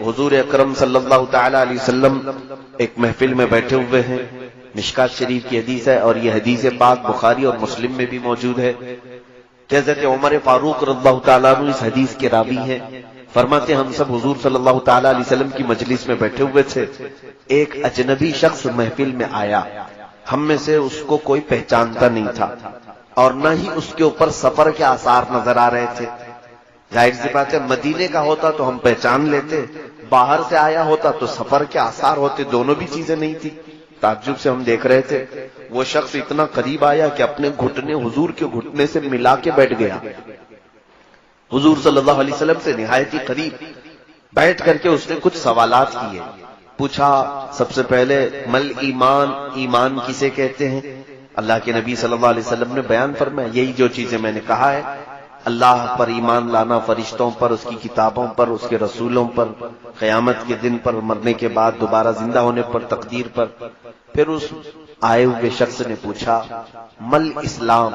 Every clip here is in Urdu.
حضور اکرم صلی اللہ تعالی علیہ وسلم ایک محفل میں بیٹھے ہوئے ہیں، مشکات شریف کی حدیث ہے اور یہ حدیث پاک بخاری اور مسلم میں بھی موجود ہے کہ حضرت عمر فاروق رضی اللہ تعالیٰ عنہ اس حدیث کے راوی ہیں۔ فرماتے ہم سب حضور صلی اللہ تعالیٰ علیہ وسلم کی مجلس میں بیٹھے ہوئے تھے، ایک اجنبی شخص محفل میں آیا، ہم میں سے اس کو کوئی پہچانتا نہیں تھا اور نہ ہی اس کے اوپر سفر کے آثار نظر آ رہے تھے۔ ظاہر سی بات ہے مدینے کا ہوتا تو ہم پہچان لیتے، باہر سے آیا ہوتا تو سفر کے آثار ہوتے، دونوں بھی چیزیں نہیں تھی۔ تعجب سے ہم دیکھ رہے تھے، وہ شخص اتنا قریب آیا کہ اپنے گھٹنے حضور کے گھٹنے سے ملا کے بیٹھ گیا، حضور صلی اللہ علیہ وسلم سے نہایت ہی قریب بیٹھ کر کے اس نے کچھ سوالات کیے۔ پوچھا سب سے پہلے مل ایمان، ایمان کسے کہتے ہیں؟ اللہ کے نبی صلی اللہ علیہ وسلم نے بیان فرمایا یہی جو چیزیں میں نے کہا ہے، اللہ پر ایمان لانا، فرشتوں پر، اس کی کتابوں پر، اس کے رسولوں پر، قیامت کے دن پر، مرنے کے بعد دوبارہ زندہ ہونے پر، تقدیر پر۔ پھر اس آئے ہوئے شخص نے پوچھا مل اسلام،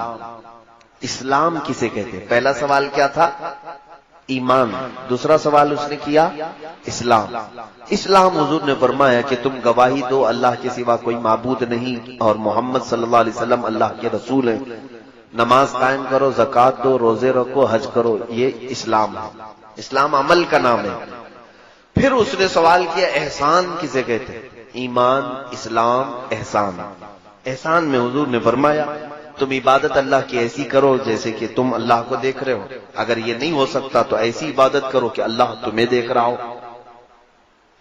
اسلام کسے کہتے ہیں؟ پہلا سوال کیا تھا؟ ایمان۔ دوسرا سوال اس نے کیا اسلام۔ اسلام حضور نے فرمایا کہ تم گواہی دو اللہ کے سوا کوئی معبود نہیں اور محمد صلی اللہ علیہ وسلم اللہ کے رسول ہیں، نماز قائم کرو، زکوٰۃ دو، روزے رکھو، حج کرو، یہ اسلام ہے۔ اسلام عمل کا نام ہے۔ پھر اس نے سوال کیا احسان کسے کہتے ہیں؟ ایمان، اسلام، احسان۔ احسان میں حضور نے فرمایا تم عبادت اللہ کی ایسی کرو جیسے کہ تم اللہ کو دیکھ رہے ہو، اگر یہ نہیں ہو سکتا تو ایسی عبادت کرو کہ اللہ تمہیں دیکھ رہا ہو،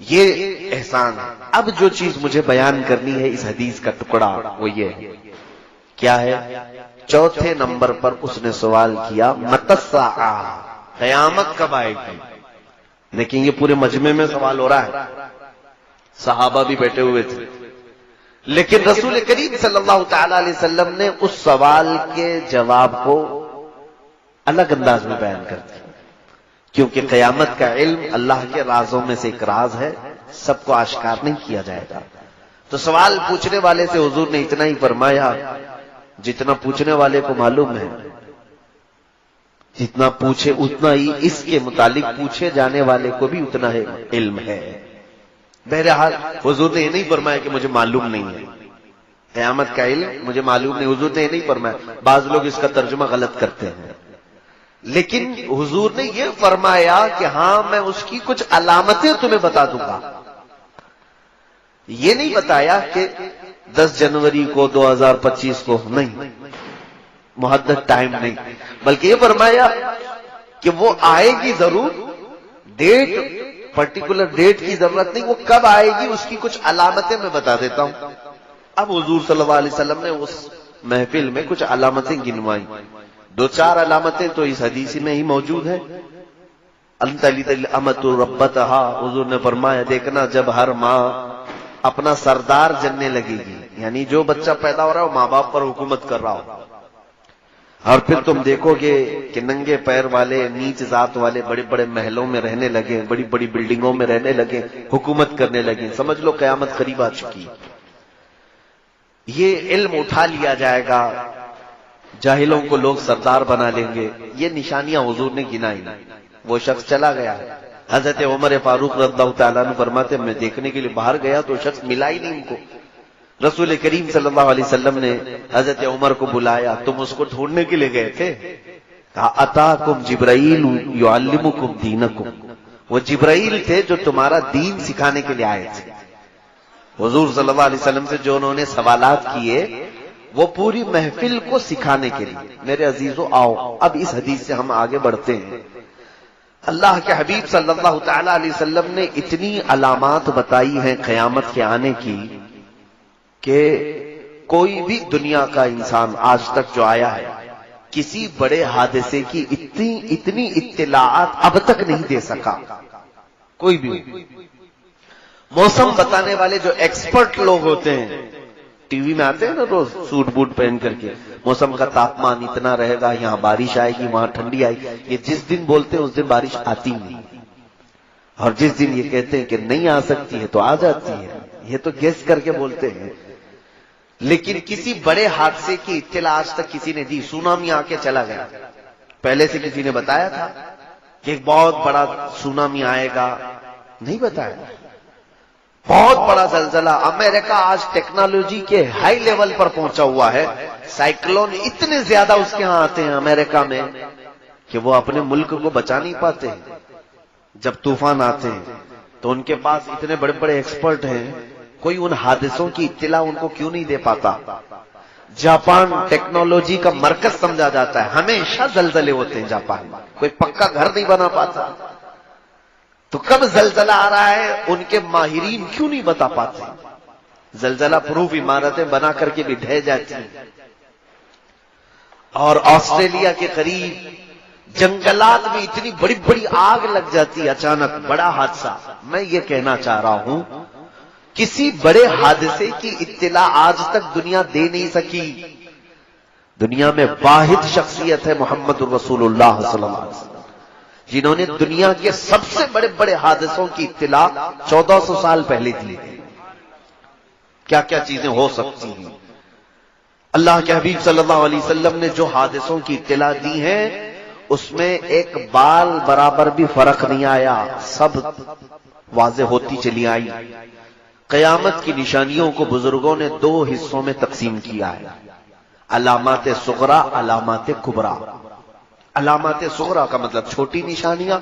یہ احسان ہے۔ اب جو چیز مجھے بیان کرنی ہے اس حدیث کا ٹکڑا وہ یہ ہے، کیا ہے؟ چوتھے نمبر پر اس نے سوال کیا متساء، قیامت کب آئے گی؟ لیکن یہ پورے مجمع میں سوال ہو رہا ہے، صحابہ بھی بیٹھے ہوئے تھے، لیکن رسول کریم صلی اللہ تعالی علیہ وسلم نے اس سوال کے جواب کو الگ انداز میں بیان کر دیا، کیونکہ قیامت کا علم اللہ کے رازوں میں سے ایک راز ہے، سب کو آشکار نہیں کیا جائے گا۔ تو سوال پوچھنے والے سے حضور نے اتنا ہی فرمایا جتنا پوچھنے والے کو معلوم ہے، جتنا پوچھے اتنا ہی اس کے متعلق پوچھے جانے والے کو بھی اتنا ہے علم ہے۔ بہرحال حضور نے یہ نہیں فرمایا کہ مجھے معلوم نہیں ہے قیامت کا علم، مجھے معلوم نہیں، حضور نے یہ نہیں فرمایا۔ بعض لوگ اس کا ترجمہ غلط کرتے ہیں، لیکن حضور نے یہ فرمایا کہ ہاں میں اس کی کچھ علامتیں تمہیں بتا دوں گا۔ یہ نہیں بتایا کہ 10 جنوری کو 2025 کو، نہیں، محدد ٹائم نہیں، بلکہ یہ فرمایا کہ وہ آئے گی ضرور، ڈیٹ، پرٹیکولر ڈیٹ کی ضرورت نہیں، وہ کب آئے گی اس کی کچھ علامتیں میں بتا دیتا ہوں۔ اب حضور صلی اللہ علیہ وسلم نے اس محفل میں کچھ علامتیں گنوائیں، 2-4 علامتیں تو اس حدیث میں ہی موجود ہے۔ انت الامۃ ربتہا، حضور نے فرمایا دیکھنا جب ہر ماں اپنا سردار جننے لگے گی، یعنی جو بچہ پیدا ہو رہا ہے وہ ماں باپ پر حکومت کر رہا ہو، اور پھر تم دیکھو گے کہ ننگے پیر والے، نیچ ذات والے بڑے بڑے محلوں میں رہنے لگے، بڑی بڑی بلڈنگوں میں رہنے لگے، حکومت کرنے لگے، سمجھ لو قیامت قریب آ چکی۔ یہ علم اٹھا لیا جائے گا، جاہلوں کو لوگ سردار بنا لیں گے، یہ نشانیاں حضور نے گنائی۔ وہ شخص چلا گیا۔ حضرت عمر فاروق رضی اللہ تعالیٰ عنہ فرماتے میں دیکھنے کے لیے باہر گیا تو شخص ملا ہی نہیں ان کو۔ رسول کریم صلی اللہ علیہ وسلم نے حضرت عمر کو بلایا، تم اس کو ڈھونڈنے کے لیے گئے تھے؟ کہا اتاکم جبرائیل یعلمکم دینکم، وہ جبرائیل تھے جو تمہارا دین سکھانے کے لیے آئے تھے۔ حضور صلی اللہ علیہ وسلم سے جو انہوں نے سوالات کیے وہ پوری محفل کو سکھانے کے لیے۔ میرے عزیزو آؤ اب اس حدیث سے ہم آگے بڑھتے ہیں۔ اللہ کے حبیب صلی اللہ تعالی علیہ وسلم نے اتنی علامات بتائی ہیں قیامت کے آنے کی کہ کوئی بھی دنیا کا انسان آج تک جو آیا ہے کسی بڑے حادثے کی اتنی اطلاعات اب تک نہیں دے سکا، کوئی بھی۔ موسم بتانے والے جو ایکسپرٹ لوگ ہوتے ہیں، ٹی وی میں آتے ہیں نا روز سوٹ بوٹ پہن کر کے، موسم کا تاپمان اتنا رہے گا، یہاں بارش آئے گی، وہاں ٹھنڈی آئے گی، یہ جس دن بولتے ہیں اس دن بارش آتی نہیں، اور جس دن یہ کہتے ہیں کہ نہیں آ سکتی ہے تو آ جاتی ہے، یہ تو گیس کر کے بولتے ہیں۔ لیکن کسی بڑے حادثے کی اطلاع آج تک کسی نے دی؟ سونامی آ کے چلا گیا، پہلے سے کسی نے بتایا تھا کہ ایک بہت بڑا سونامی آئے گا، نہیں بتایا. بہت بڑا زلزلہ. امریکہ آج ٹیکنالوجی کے ہائی لیول پر پہنچا ہوا ہے. سائیکلون اتنے زیادہ اس کے ہاں آتے ہیں امریکہ میں کہ وہ اپنے ملک کو بچا نہیں پاتے. جب طوفان آتے ہیں تو ان کے پاس اتنے بڑے بڑے ایکسپرٹ ہیں, کوئی ان حادثوں کی اطلاع ان کو کیوں نہیں دے پاتا؟ جاپان ٹیکنالوجی کا مرکز سمجھا جاتا ہے, ہمیشہ زلزلے ہوتے ہیں جاپان میں, کوئی پکا گھر نہیں بنا پاتا. تو کب زلزلہ آ رہا ہے ان کے ماہرین کیوں نہیں بتا پاتے؟ زلزلہ پروف عمارتیں بنا کر کے بھی ڈھہ جاتی ہیں. اور آسٹریلیا کے قریب جنگلات میں اتنی بڑی بڑی آگ لگ جاتی ہے اچانک, بڑا حادثہ. میں یہ کہنا چاہ رہا ہوں کسی بڑے حادثے کی اطلاع آج تک دنیا دے نہیں سکی. دنیا میں واحد شخصیت ہے محمد الرسول اللہ صلی اللہ علیہ وسلم, جنہوں نے دنیا کے سب سے بڑے بڑے حادثوں کی اطلاع 1400 سال پہلے دی. کیا کیا چیزیں ہو سکتی ہیں. اللہ کے حبیب صلی اللہ علیہ وسلم نے جو حادثوں کی اطلاع دی ہے اس میں ایک بال برابر بھی فرق نہیں آیا, سب واضح ہوتی چلی آئی. قیامت کی نشانیوں کو بزرگوں نے 2 حصوں میں تقسیم کیا ہے, علامات صغرا, علامات کبرا. علامات صغرا کا مطلب چھوٹی نشانیاں,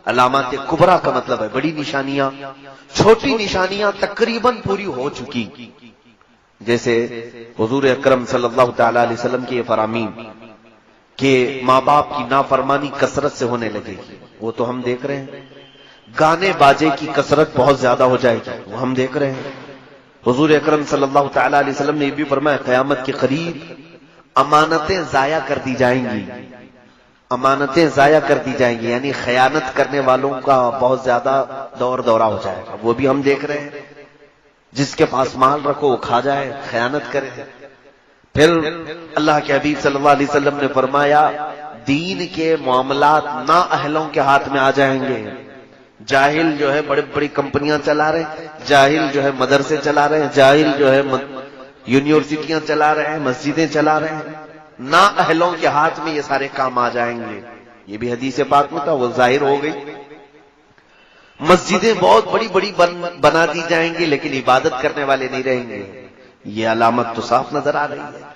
علامات کبرا کا مطلب ہے بڑی نشانیاں. چھوٹی نشانیاں تقریباً پوری ہو چکی, جیسے حضور اکرم صلی اللہ تعالی علیہ وسلم کی یہ فرامین کہ ماں باپ کی نافرمانی کثرت سے ہونے لگے گی, وہ تو ہم دیکھ رہے ہیں. گانے باجے کی کثرت بہت زیادہ ہو جائے گی, وہ ہم دیکھ رہے ہیں. حضور اکرم صلی اللہ تعالی علیہ وسلم نے یہ بھی فرمایا قیامت کے قریب امانتیں ضائع کر دی جائیں گی. امانتیں ضائع کر دی جائیں گی یعنی خیانت کرنے والوں کا بہت زیادہ دور دورہ ہو جائے گا, وہ بھی ہم دیکھ رہے ہیں. جس کے پاس مال رکھو وہ کھا جائے, خیانت کرے. پھر اللہ کے حبیب صلی اللہ علیہ وسلم نے فرمایا دین کے معاملات نااہلوں کے ہاتھ میں آ جائیں گے. جاہل جو ہے بڑی بڑی کمپنیاں چلا رہے ہیں, جاہل جو ہے مدرسے چلا رہے ہیں, جاہل جو ہے یونیورسٹیاں چلا رہے ہیں, مسجدیں چلا رہے ہیں. نااہلوں کے ہاتھ میں یہ سارے کام آ جائیں گے. یہ بھی حدیث پاک میں تھا, وہ ظاہر ہو گئی. مسجدیں بہت بڑی بڑی بنا دی جائیں گی لیکن عبادت کرنے والے نہیں رہیں گے. یہ علامت تو صاف نظر آ رہی ہے.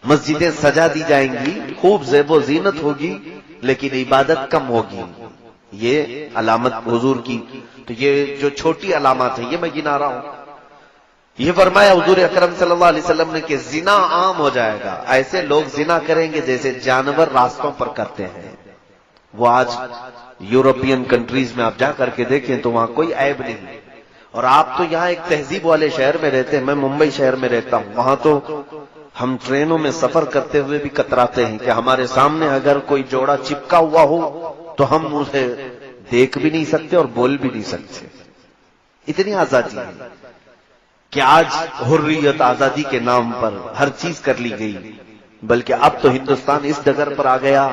مسجدیں سجا دی جائیں گی, خوب زیب و زینت ہوگی لیکن عبادت کم ہوگی. یہ علامت حضور کی. تو یہ جو چھوٹی علامات ہیں یہ میں گنا رہا ہوں. یہ فرمایا حضور اکرم صلی اللہ علیہ وسلم نے کہ زنا عام ہو جائے گا. ایسے لوگ زنا کریں گے جیسے جانور راستوں پر کرتے ہیں. وہ آج یورپین کنٹریز میں آپ جا کر کے دیکھیں تو وہاں کوئی عیب نہیں. اور آپ تو یہاں ایک تہذیب والے شہر میں رہتے ہیں, میں ممبئی شہر میں رہتا ہوں. وہاں تو ہم ٹرینوں میں سفر کرتے ہوئے بھی کتراتے ہیں کہ ہمارے سامنے اگر کوئی جوڑا چپکا ہوا ہو تو ہم اسے دیکھ بھی نہیں سکتے اور بول بھی نہیں سکتے. اتنی آزادی ہے کہ آج حریت آزادی کے نام پر ہر چیز کر لی گئی. بلکہ اب تو ہندوستان اس ڈگر پر آ گیا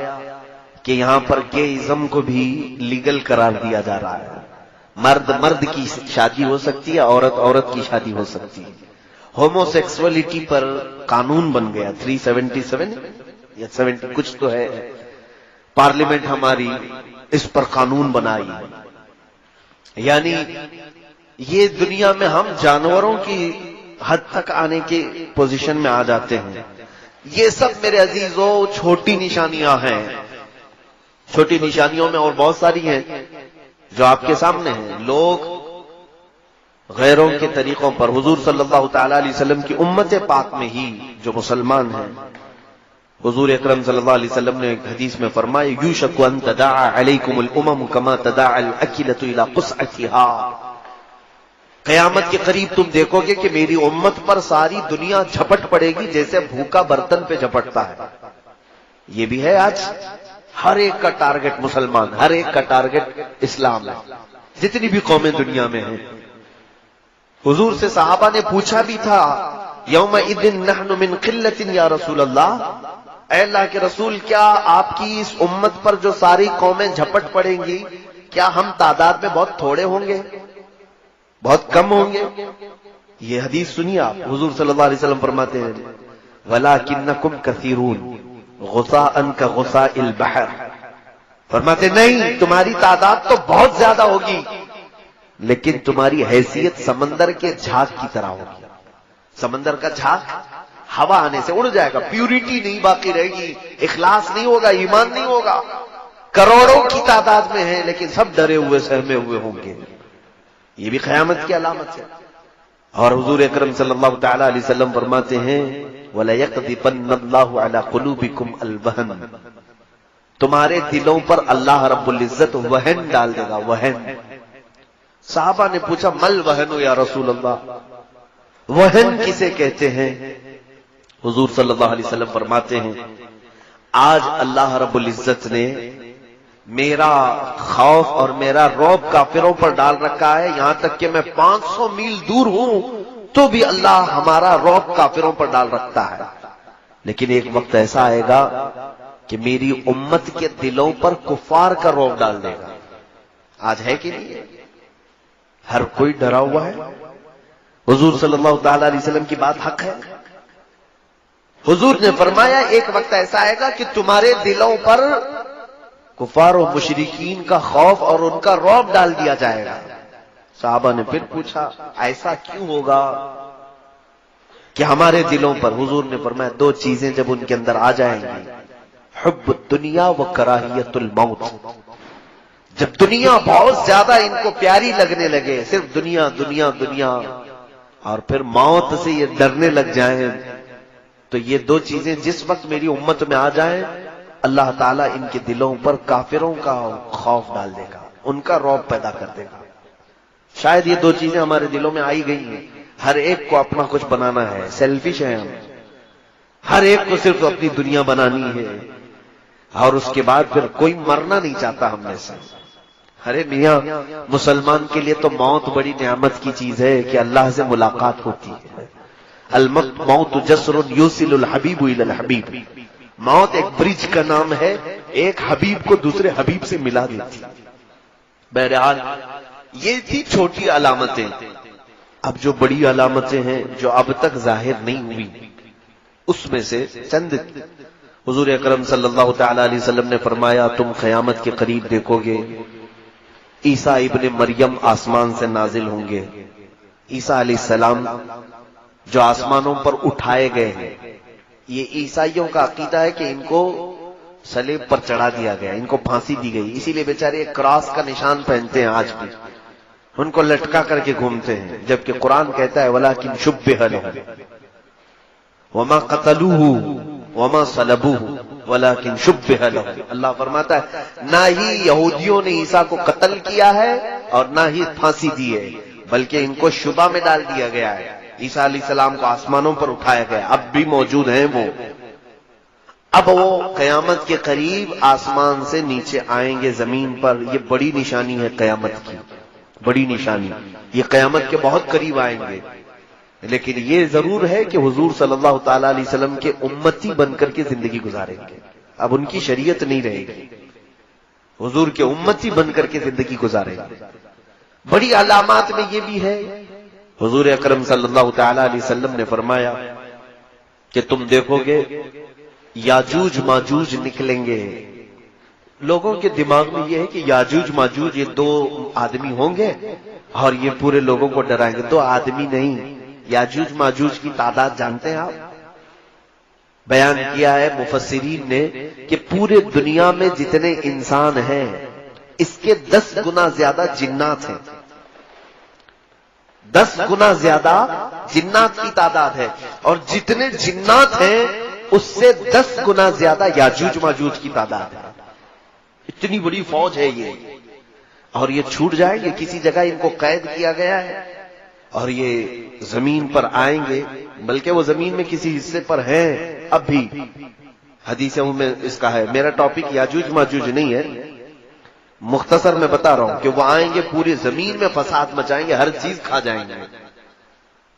کہ یہاں پر گےازم کو بھی لیگل قرار دیا جا رہا ہے. مرد مرد کی شادی ہو سکتی ہے, عورت عورت کی شادی ہو سکتی ہے. ہومو سیکسولیٹی پر قانون بن گیا 377 یا 70 کچھ تو ہے. پارلیمنٹ ہماری اس پر قانون بنائی. یعنی یہ دنیا میں ہم جانوروں کی حد تک آنے کی پوزیشن میں آ جاتے ہیں. یہ سب میرے عزیزوں چھوٹی نشانیاں ہیں. چھوٹی نشانیوں میں اور بہت ساری ہیں جو آپ کے سامنے ہیں. لوگ غیروں کے طریقوں پر, حضور صلی اللہ تعالی علیہ وسلم کی امت پاک میں ہی جو مسلمان ہیں, حضور اکرم صلی اللہ علیہ وسلم نے ایک حدیث میں فرمایا یوشک ان تداعى علیکم الامم کما تداعى الاکلۃ الى قصعتها. قیامت کے قریب تم دیکھو گے کہ میری امت پر ساری دنیا جھپٹ پڑے گی جیسے بھوکا برتن پہ جھپٹتا ہے. یہ بھی ہے آج ہر ایک کا ٹارگٹ مسلمان, ہر ایک کا ٹارگٹ اسلام ہے, جتنی بھی قومیں دنیا میں ہیں. حضور سے صحابہ نے پوچھا بھی تھا یومئذ نحن من قلۃ یا رسول اللہ, اے اللہ کے رسول کیا آپ کی اس امت پر جو ساری قومیں جھپٹ پڑیں گی کیا ہم تعداد میں بہت تھوڑے ہوں گے, بہت کم ہوں گے؟ یہ حدیث سنیے آپ. حضور صلی اللہ علیہ وسلم فرماتے ہیں وَلَكِنَّكُمْ كَثِيرُونَ غُثَاءً كَغُثَاءِ الْبَحْرِ. فرماتے نہیں, تمہاری تعداد تو بہت زیادہ ہوگی لیکن تمہاری حیثیت سمندر کے جھاگ کی طرح ہوگی. سمندر کا جھاگ ہوا آنے سے اڑ جائے گا، پیورٹی نہیں باقی رہے گی، اخلاص نہیں ہوگا، ایمان نہیں ہوگا. کروڑوں کی تعداد میں ہیں لیکن سب ڈرے ہوئے سہمے ہوئے ہوں گے. یہ بھی قیامت کی علامت ہے. اور حضور اکرم صلی اللہ تعالی علیہ وسلم فرماتے ہیں وَلَيَقْذِفَنَّ اللَّهُ عَلَىٰ قُلُوبِكُمْ الْوَهْنَ، تمہارے دلوں پر اللہ رب العزت وہن ڈال دے گا. وہن. صحابہ نے پوچھا مل وہن یا رسول اللہ، وہن کسے کہتے ہیں؟ حضور صلی اللہ علیہ وسلم فرماتے ہیں آج اللہ رب العزت نے میرا خوف اور میرا رعب کافروں پر ڈال رکھا ہے، یہاں تک کہ میں 500 میل دور ہوں تو بھی اللہ ہمارا رعب کافروں پر ڈال رکھتا ہے. لیکن ایک وقت ایسا آئے گا کہ میری امت کے دلوں پر کفار کا رعب ڈال دے گا. آج ہے کہ نہیں؟ ہر کوئی ڈرا ہوا ہے. حضور صلی اللہ تعالی علیہ وسلم کی بات حق ہے. حضور نے فرمایا ایک وقت ایسا آئے گا کہ تمہارے دلوں پر کفار و مشرکین کا خوف اور ان کا رعب ڈال دیا جائے گا. صحابہ نے پھر پوچھا ایسا کیوں ہوگا کہ ہمارے دلوں پر؟ حضور نے فرمایا دو چیزیں جب ان کے اندر آ جائیں گی، حب الدنیا و کراہیت الموت. جب دنیا بہت زیادہ ان کو پیاری لگنے لگے، صرف دنیا دنیا دنیا، اور پھر موت سے یہ ڈرنے لگ جائیں، تو یہ دو چیزیں جس وقت میری امت میں آ جائیں اللہ تعالیٰ ان کے دلوں پر کافروں کا خوف ڈال دے گا، ان کا رعب پیدا کر دے گا. شاید یہ دو چیزیں ہمارے دلوں میں آئی گئی ہیں. ہر ایک کو اپنا کچھ بنانا ہے، سیلفش ہیں ہم، ہر ایک کو صرف اپنی دنیا بنانی ہے، اور اس کے بعد پھر کوئی مرنا نہیں چاہتا ہم میں سے. ارے میاں مسلمان کے لیے تو موت بڑی نعمت کی چیز ہے کہ اللہ سے ملاقات ہوتی ہے. الموت جسر یوصل الحبیب الی الحبیب. موت ایک برج کا نام ہے، ایک حبیب کو دوسرے حبیب سے ملا دیتی. بہرحال یہ تھی چھوٹی علامتیں. اب جو بڑی علامتیں ہیں جو اب تک ظاہر نہیں ہوئی، اس میں سے چند حضور اکرم صلی اللہ تعالی علیہ وسلم نے فرمایا تم قیامت کے قریب دیکھو گے عیسیٰ ابن مریم آسمان سے نازل ہوں گے. عیسیٰ علیہ السلام جو آسمانوں پر اٹھائے گئے ہیں، یہ عیسائیوں کا عقیدہ ہے کہ ان کو صلیب پر چڑھا دیا گیا، ان کو پھانسی دی گئی، اسی لیے بیچارے ایک کراس کا نشان پہنتے ہیں آج بھی، ان کو لٹکا کر کے گھومتے ہیں. جبکہ قرآن کہتا ہے وَلَٰكِنْ شُبِّهَ لَهُمْ وَمَا قَتَلُوهُ وَمَا صَلَبُوهُ وَلَٰكِنْ شُبِّهَ لَهُمْ. اللہ فرماتا ہے نہ ہی یہودیوں نے عیسیٰ کو قتل کیا ہے اور نہ ہی پھانسی دی ہے، بلکہ ان کو شبہ میں ڈال دیا گیا ہے. عیسیٰ علیہ السلام کو آسمانوں پر اٹھایا گیا، اب بھی موجود ہیں وہ. اب وہ قیامت کے قریب آسمان سے نیچے آئیں گے زمین پر. یہ بڑی نشانی ہے قیامت کی، بڑی نشانی. یہ قیامت کے بہت قریب آئیں گے. لیکن یہ ضرور ہے کہ حضور صلی اللہ تعالی علیہ وسلم کے امتی بن کر کے زندگی گزاریں گے. اب ان کی شریعت نہیں رہے گی، حضور کے امتی بن کر کے زندگی گزاریں گے. بڑی علامات میں یہ بھی ہے، حضور اکرم صلی اللہ تعالی علیہ وسلم نے فرمایا کہ تم دیکھو گے یاجوج ماجوج نکلیں گے. لوگوں کے دماغ میں یہ ہے کہ یاجوج ماجوج یہ دو آدمی ہوں گے اور یہ پورے لوگوں کو ڈرائیں گے. دو آدمی نہیں، یاجوج ماجوج کی تعداد جانتے ہیں آپ؟ بیان کیا ہے مفسرین نے کہ پورے دنیا میں جتنے انسان ہیں اس کے 10 گنا زیادہ جنات ہیں. 10 گنا زیادہ جنات کی تعداد ہے، اور جتنے جنات ہیں اس سے 10 گنا زیادہ یاجوج ماجوج کی تعداد ہے. اتنی بڑی فوج ہے یہ، اور یہ چھوٹ جائیں گے. کسی جگہ ان کو قید کیا گیا ہے اور یہ زمین پر آئیں گے، بلکہ وہ زمین میں کسی حصے پر ہیں اب بھی. حدیثوں میں اس کا ہے. میرا ٹاپک یاجوج ماجوج نہیں ہے، مختصر میں بتا رہا ہوں کہ وہ آئیں گے، پوری زمین میں فساد مچائیں گے، ہر چیز کھا جائیں گے،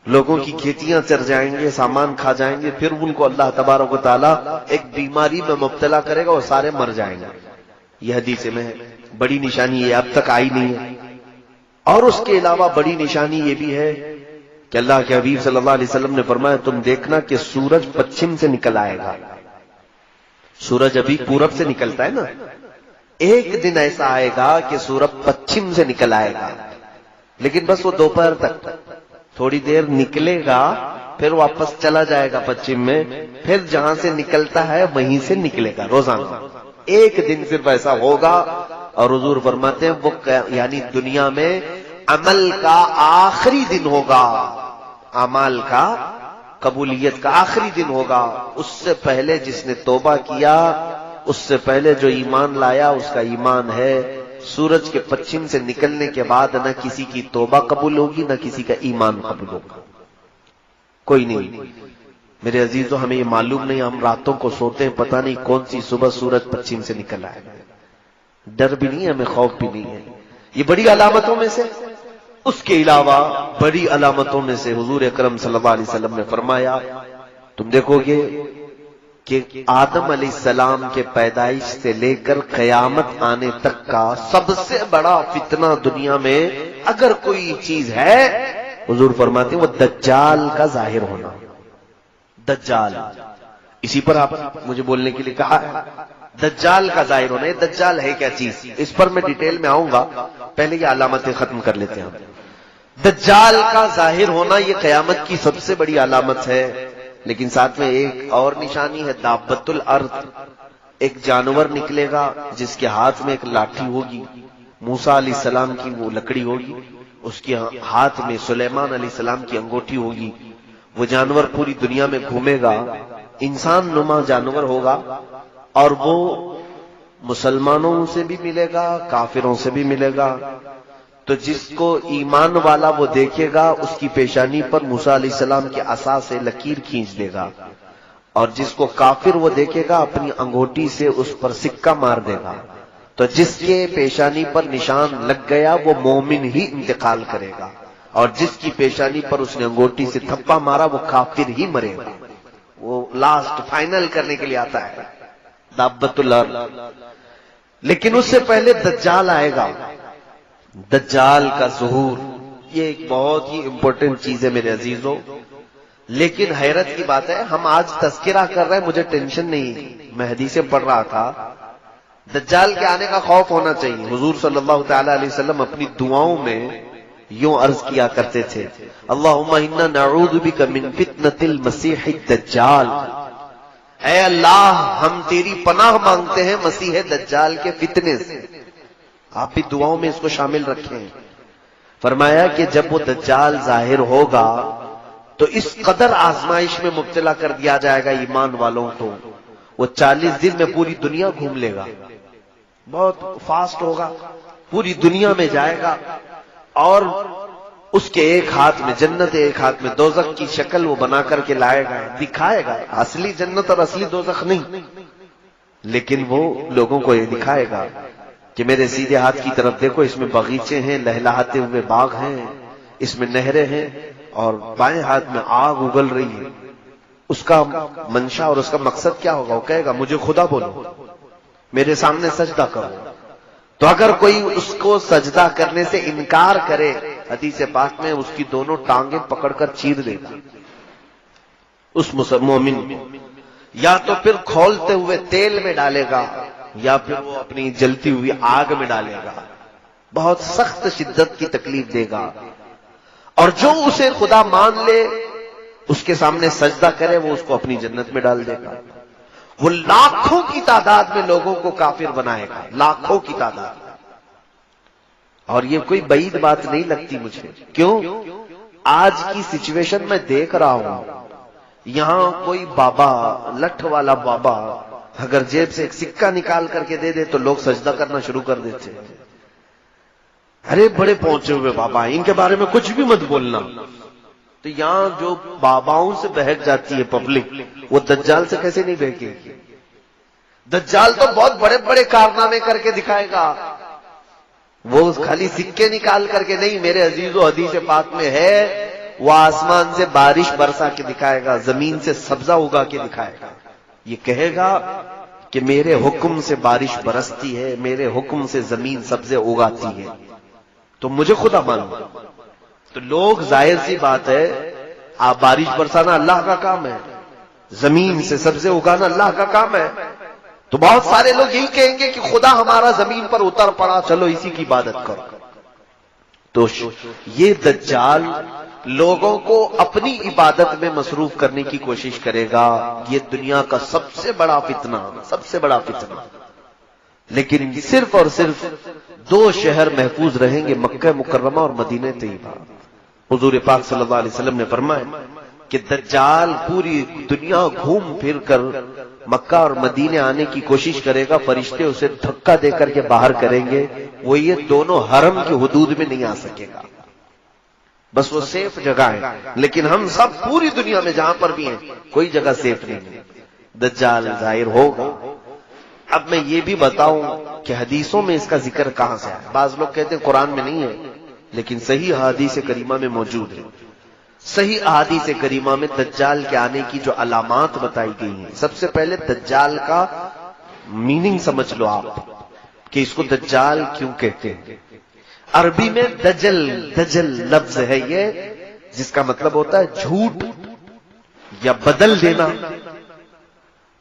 لوگوں کی کھیتیاں چر جائیں گے، سامان کھا جائیں گے. پھر ان کو اللہ تبارک و تعالیٰ ایک بیماری میں مبتلا کرے گا اور سارے مر جائیں گے. یہ حدیث میں ہے. بڑی نشانی یہ اب تک آئی نہیں ہے. اور اس کے علاوہ بڑی نشانی یہ بھی ہے کہ اللہ کے حبیب صلی اللہ علیہ وسلم نے فرمایا تم دیکھنا کہ سورج پچھم سے نکل آئے گا. سورج ابھی پورب سے نکلتا ہے نا، ایک دن ایسا آئے گا کہ سورج پچھم سے نکل آئے گا. لیکن بس وہ دوپہر تک تھوڑی دیر نکلے گا، پھر واپس چلا جائے گا پچھم میں، پھر جہاں سے نکلتا ہے وہیں سے نکلے گا روزانہ۔ ایک دن صرف ایسا ہوگا، اور حضور فرماتے ہیں وہ یعنی دنیا میں عمل کا آخری دن ہوگا، اعمال کا قبولیت کا آخری دن ہوگا۔ اس سے پہلے جس نے توبہ کیا، اس سے پہلے جو ایمان لایا، اس کا ایمان ہے۔ سورج کے پچھم سے نکلنے کے بعد نہ کسی کی توبہ قبول ہوگی، نہ کسی کا ایمان قبول ہوگا، کوئی نہیں۔ میرے عزیزو، ہمیں یہ معلوم نہیں، ہم راتوں کو سوتے ہیں، پتہ نہیں کون سی صبح سورج پچھم سے نکل آئے۔ ڈر بھی نہیں ہے، ہمیں خوف بھی نہیں ہے۔ یہ بڑی علامتوں میں سے، اس کے علاوہ بڑی علامتوں میں سے حضور اکرم صلی اللہ علیہ وسلم نے فرمایا، تم دیکھو گے کہ آدم علیہ السلام کے پیدائش سے لے کر قیامت آنے تک کا سب سے بڑا فتنہ دنیا میں اگر کوئی چیز ہے، حضور فرماتے ہیں وہ دجال کا ظاہر ہونا۔ دجال، اسی پر آپ مجھے بولنے کے لیے کہا ہے، دجال کا ظاہر ہونا۔ یہ دجال ہے کیا چیز، اس پر میں ڈیٹیل میں آؤں گا، پہلے یہ علامتیں ختم کر لیتے ہیں۔ دجال کا ظاہر ہونا یہ قیامت کی سب سے بڑی علامت ہے، لیکن ساتھ میں ایک اور نشانی ہے، دابۃ الارض، ایک جانور نکلے گا جس کے ہاتھ میں ایک لاٹھی ہوگی، موسیٰ علیہ السلام کی وہ لکڑی ہوگی، اس کے ہاتھ میں سلیمان علیہ السلام کی انگوٹھی ہوگی۔ وہ جانور پوری دنیا میں گھومے گا، انسان نما جانور ہوگا، اور وہ مسلمانوں سے بھی ملے گا، کافروں سے بھی ملے گا۔ تو جس کو ایمان والا وہ دیکھے گا، اس کی پیشانی پر موسیٰ علیہ السلام کے عصا سے لکیر کھینچ دے گا، اور جس کو کافر وہ دیکھے گا اپنی انگوٹھی سے اس پر سکہ مار دے گا۔ تو جس کے پیشانی پر نشان لگ گیا وہ مومن ہی انتقال کرے گا، اور جس کی پیشانی پر اس نے انگوٹھی سے تھپا مارا وہ کافر ہی مرے گا۔ وہ لاسٹ فائنل کرنے کے لیے آتا ہے دابۃ الارض۔ لیکن اس سے پہلے دجال آئے گا، دجال کا ظہور، یہ ایک بہت ہی امپورٹنٹ چیز ہے میرے عزیزوں۔ لیکن حیرت کی بات ہے، ہم آج تذکرہ کر رہے ہیں، مجھے ٹینشن نہیں، میں حدیثیں پڑھ رہا تھا۔ دجال کے آنے کا خوف ہونا چاہیے۔ حضور صلی اللہ تعالی علیہ وسلم اپنی دعاؤں میں یوں عرض کیا کرتے تھے، اللہم انا نعوذ بک من فتنة المسیح الدجال، اے اللہ ہم تیری پناہ مانگتے ہیں مسیح دجال کے فتنے سے۔ آپ بھی دعاؤں میں اس کو شامل رکھیں۔ فرمایا کہ جب وہ دجال ظاہر ہوگا تو اس قدر آزمائش میں مبتلا کر دیا جائے گا ایمان والوں کو، وہ 40 دن میں پوری دنیا گھوم لے گا، بہت فاسٹ ہوگا، پوری دنیا میں جائے گا، اور اس کے ایک ہاتھ میں جنت، ایک ہاتھ میں دوزخ کی شکل وہ بنا کر کے لائے گا، دکھائے گا۔ اصلی جنت اور اصلی دوزخ نہیں، لیکن وہ لوگوں کو یہ دکھائے گا کہ میرے سیدھے ہاتھ کی طرف دیکھو، اس میں باغیچے ہیں، لہلہاتے ہوئے باغ ہیں، اس میں نہریں ہیں، اور بائیں ہاتھ میں آگ اگل رہی ہے۔ اس کا منشا اور اس کا مقصد کیا ہوگا؟ وہ کہے گا مجھے خدا بولو، میرے سامنے سجدہ کرو۔ تو اگر کوئی اس کو سجدہ کرنے سے انکار کرے، حدیث پاک میں اس کی دونوں ٹانگیں پکڑ کر چیر دے گا اس مومن کو، یا تو پھر کھولتے ہوئے تیل میں ڈالے گا، یا پھر وہ اپنی جلتی ہوئی آگ میں ڈالے گا، بہت سخت شدت کی تکلیف دے گا۔ اور جو اسے خدا مان لے، اس کے سامنے سجدہ کرے، وہ اس کو اپنی جنت میں ڈال دے گا۔ وہ لاکھوں کی تعداد میں لوگوں کو کافر بنائے گا، لاکھوں کی تعداد۔ اور یہ کوئی بعید بات نہیں لگتی مجھے، کیوں؟ آج کی سچویشن میں دیکھ رہا ہوں، یہاں کوئی بابا، لٹھ والا بابا اگر جیب سے ایک سکہ نکال کر کے دے دے تو لوگ سجدہ کرنا شروع کر دیتے ہیں۔ ارے بڑے پہنچے ہوئے بابا، ان کے بارے میں کچھ بھی مت بولنا۔ تو یہاں جو باباؤں سے بہک جاتی ہے پبلک، وہ دجال سے کیسے نہیں بہکے گی؟ دجال تو بہت بڑے بڑے کارنامے کر کے دکھائے گا، وہ خالی سکے نکال کر کے نہیں، میرے عزیزو حدیث پاک میں ہے، وہ آسمان سے بارش برسا کے دکھائے گا، زمین سے سبزہ اگا کے دکھائے گا۔ یہ کہے گا کہ میرے حکم سے بارش برستی ہے، میرے حکم سے زمین سبزے اگاتی ہے، تو مجھے خدا مانو۔ تو لوگ، ظاہر سی بات ہے، آپ بارش برسانا اللہ کا کام ہے، زمین سے سبزے اگانا اللہ کا کام ہے، تو بہت سارے لوگ یہی کہیں گے کہ خدا ہمارا زمین پر اتر پڑا، چلو اسی کی عبادت کرو۔ تو یہ دجال لوگوں کو اپنی عبادت میں مصروف کرنے کی کوشش کرے گا. یہ دنیا کا سب سے بڑا فتنہ. لیکن صرف اور صرف 2 شہر محفوظ رہیں گے، مکہ مکرمہ اور مدینہ طیبہ. حضور پاک صلی اللہ علیہ وسلم نے فرمایا کہ دجال پوری دنیا گھوم پھر کر مکہ اور مدینے آنے کی کوشش کرے گا، فرشتے اسے دھکا دے کر کے باہر کریں گے. وہ یہ دونوں حرم کی حدود میں نہیں آ سکے گا، بس وہ سیف جگہ ہے. لیکن ہم سب پوری دنیا میں جہاں پر بھی ہیں کوئی جگہ سیف نہیں ہے. دجال ظاہر ہوگا. اب میں یہ بھی بتاؤں کہ حدیثوں میں اس کا ذکر کہاں سے ہے. بعض لوگ کہتے ہیں قرآن میں نہیں ہے، لیکن صحیح احادیث کریمہ میں موجود ہے. صحیح احادیث کریمہ میں دجال کے آنے کی جو علامات بتائی گئی ہیں، سب سے پہلے دجال کا میننگ سمجھ لو آپ کہ اس کو دجال کیوں کہتے ہیں. عربی میں دجل لفظ ہے یہ، جس کا مطلب ہوتا ہے جھوٹ یا بدل دینا.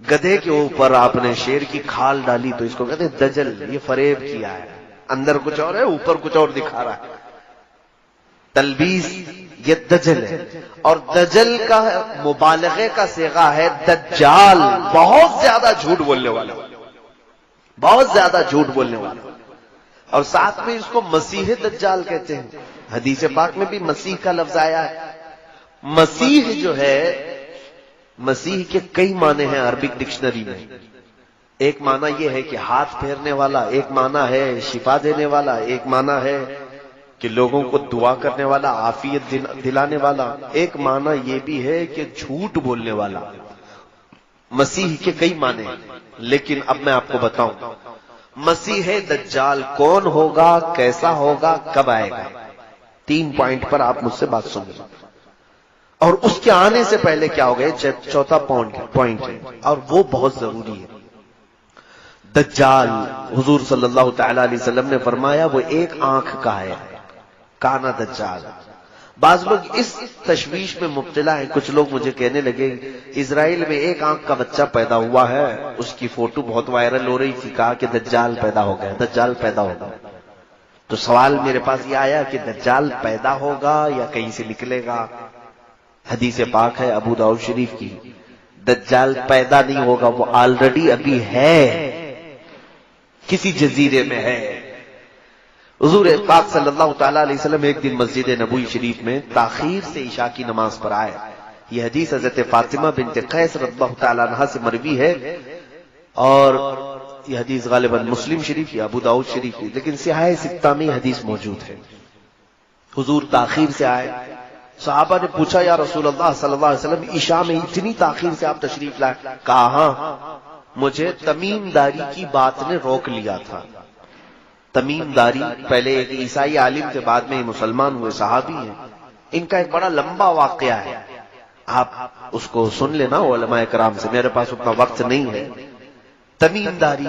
گدھے کے اوپر آپ نے شیر کی کھال ڈالی تو اس کو کہتے ہیں دجل. یہ فریب کیا ہے، اندر کچھ اور ہے اوپر کچھ اور دکھا رہا ہے. تلبیس یہ دجل ہے. اور دجل کا مبالغے کا صیغہ ہے دجال، بہت زیادہ جھوٹ بولنے والا، بہت زیادہ جھوٹ بولنے والا. اور ساتھ میں اس کو مسیح دجال کہتے ہیں. حدیث پاک میں بھی مسیح کا لفظ آیا ہے. مسیح جو ہے، مسیح کے کئی معنی ہیں عربک ڈکشنری میں. ایک معنی یہ ہے کہ ہاتھ پھیرنے والا، ایک معنی ہے شفا دینے والا، ایک معنی ہے کہ لوگوں کو دعا کرنے والا، عافیت دلانے والا. ایک معنی یہ بھی ہے کہ جھوٹ بولنے والا. مسیح کے کئی معنی ہیں، لیکن اب میں آپ کو بتاؤں مسیح دجال کون ہوگا، کیسا ہوگا، کب آئے گا. 3 پوائنٹ پر آپ مجھ سے بات سنیں. اور اس کے آنے سے پہلے کیا ہو گئے، 4تھا پوائنٹ ہے اور وہ بہت ضروری ہے. دجال حضور صلی اللہ تعالی علیہ وسلم نے فرمایا وہ ایک آنکھ کا ہے. کانا دجال. بعض لوگ اس تشویش میں مبتلا ہیں. کچھ لوگ مجھے کہنے لگے اسرائیل میں ایک آنکھ کا بچہ پیدا ہوا ہے، اس کی فوٹو بہت وائرل ہو رہی تھی، کہا کہ دجال پیدا ہو گیا، دجال پیدا ہوگا. تو سوال میرے پاس یہ آیا کہ دجال پیدا ہوگا یا کہیں سے نکلے گا. حدیث پاک ہے ابو داؤد شریف کی، دجال پیدا نہیں ہوگا، وہ آلریڈی ابھی ہے، کسی جزیرے میں ہے. حضور پاک صلی اللہ تعالی علیہ وسلم ایک دن مسجد نبوی شریف میں تاخیر سے عشاء کی نماز پر آئے. یہ حدیث حضرت فاطمہ بنت قیس رضی اللہ تعالی عنہا سے مروی ہے، اور یہ حدیث غالباً مسلم شریف یا ابو داؤد شریف کی، لیکن سیاہ ستہ میں حدیث موجود ہے. حضور تاخیر سے آئے. صحابہ نے پوچھا یا رسول اللہ صلی اللہ علیہ وسلم عشاء میں اتنی تاخیر سے آپ تشریف لائے؟ کہا ہاں، مجھے تمیم داری کی بات نے روک لیا تھا. تمیم داری پہلے ایک عیسائی عالم تھے، بعد میں مسلمان ہوئے، صحابی ہیں. ان کا ایک بڑا لمبا واقعہ ہے، آپ اس کو سن لینا علماء کرام سے، میرے پاس اتنا وقت نہیں ہے. تمیم داری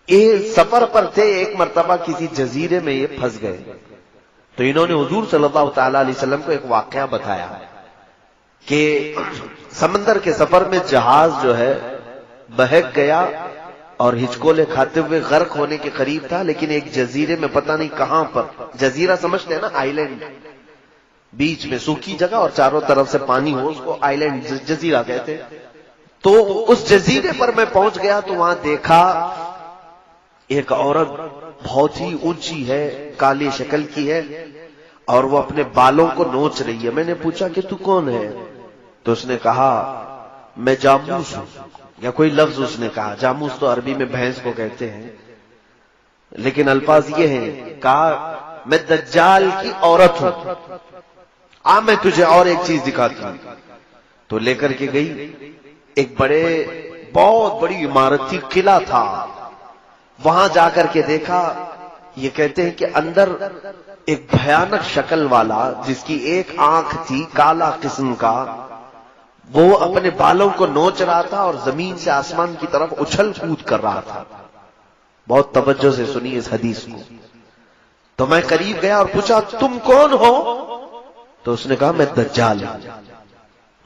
یہ سفر پر تھے، ایک مرتبہ کسی جزیرے میں یہ پھنس گئے. تو انہوں نے حضور صلی اللہ تعالی علیہ وسلم کو ایک واقعہ بتایا کہ سمندر کے سفر میں جہاز جو ہے بہک گیا اور ہچکولے کھاتے ہوئے غرق ہونے کے قریب تھا، لیکن ایک جزیرے میں پتہ نہیں کہاں پر، جزیرہ سمجھتے ہیں نا، آئی لینڈ، بیچ میں سوکھی جگہ اور چاروں طرف سے پانی ہو، اس کو آئی لینڈ جزیرہ کہتے. تو اس جزیرے پر میں پہنچ گیا تو وہاں دیکھا ایک عورت بہت ہی اونچی ہے، کالی شکل کی ہے، اور وہ اپنے بالوں کو نوچ رہی ہے. میں نے پوچھا کہ تو کون ہے؟ تو اس نے کہا میں جاموس ہوں، یا کوئی لفظ اس نے کہا. جاموس تو عربی میں بھینس کو کہتے ہیں، لیکن الفاظ یہ ہیں. کہا میں دجال کی عورت ہوں، میں تجھے اور ایک چیز دکھاتی ہوں. تو لے کر کے گئی. ایک بہت بڑی عمارت تھی، قلعہ تھا. وہاں جا کر کے دیکھا، یہ کہتے ہیں کہ اندر ایک بھیانک شکل والا جس کی ایک آنکھ تھی، کالا قسم کا، وہ اپنے بالوں کو نوچ رہا تھا اور زمین سے آسمان کی طرف اچھل کود کر رہا تھا. بہت توجہ سے سنی اس حدیث کو. تو میں قریب گیا اور پوچھا تم کون ہو؟ تو اس نے کہا میں دجال ہوں،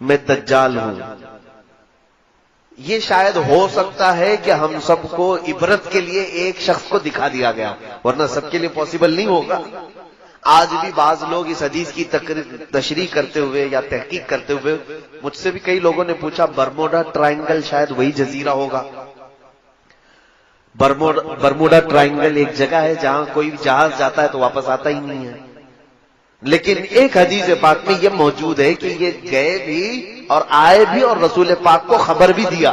میں دجال ہوں. یہ شاید ہو سکتا ہے کہ ہم سب کو عبرت کے لیے ایک شخص کو دکھا دیا گیا، ورنہ سب کے لیے پاسبل نہیں ہوگا. آج بھی بعض لوگ اس حدیث کی تشریح کرتے ہوئے یا تحقیق کرتے ہوئے مجھ سے بھی کئی لوگوں نے پوچھا برموڈا ٹرائنگل شاید وہی جزیرہ ہوگا. برموڈا ٹرائنگل ایک جگہ ہے جہاں کوئی جہاز جاتا ہے تو واپس آتا ہی نہیں ہے. لیکن ایک حدیث پاک میں یہ موجود ہے کہ یہ گئے بھی اور آئے بھی اور رسول پاک کو خبر بھی دیا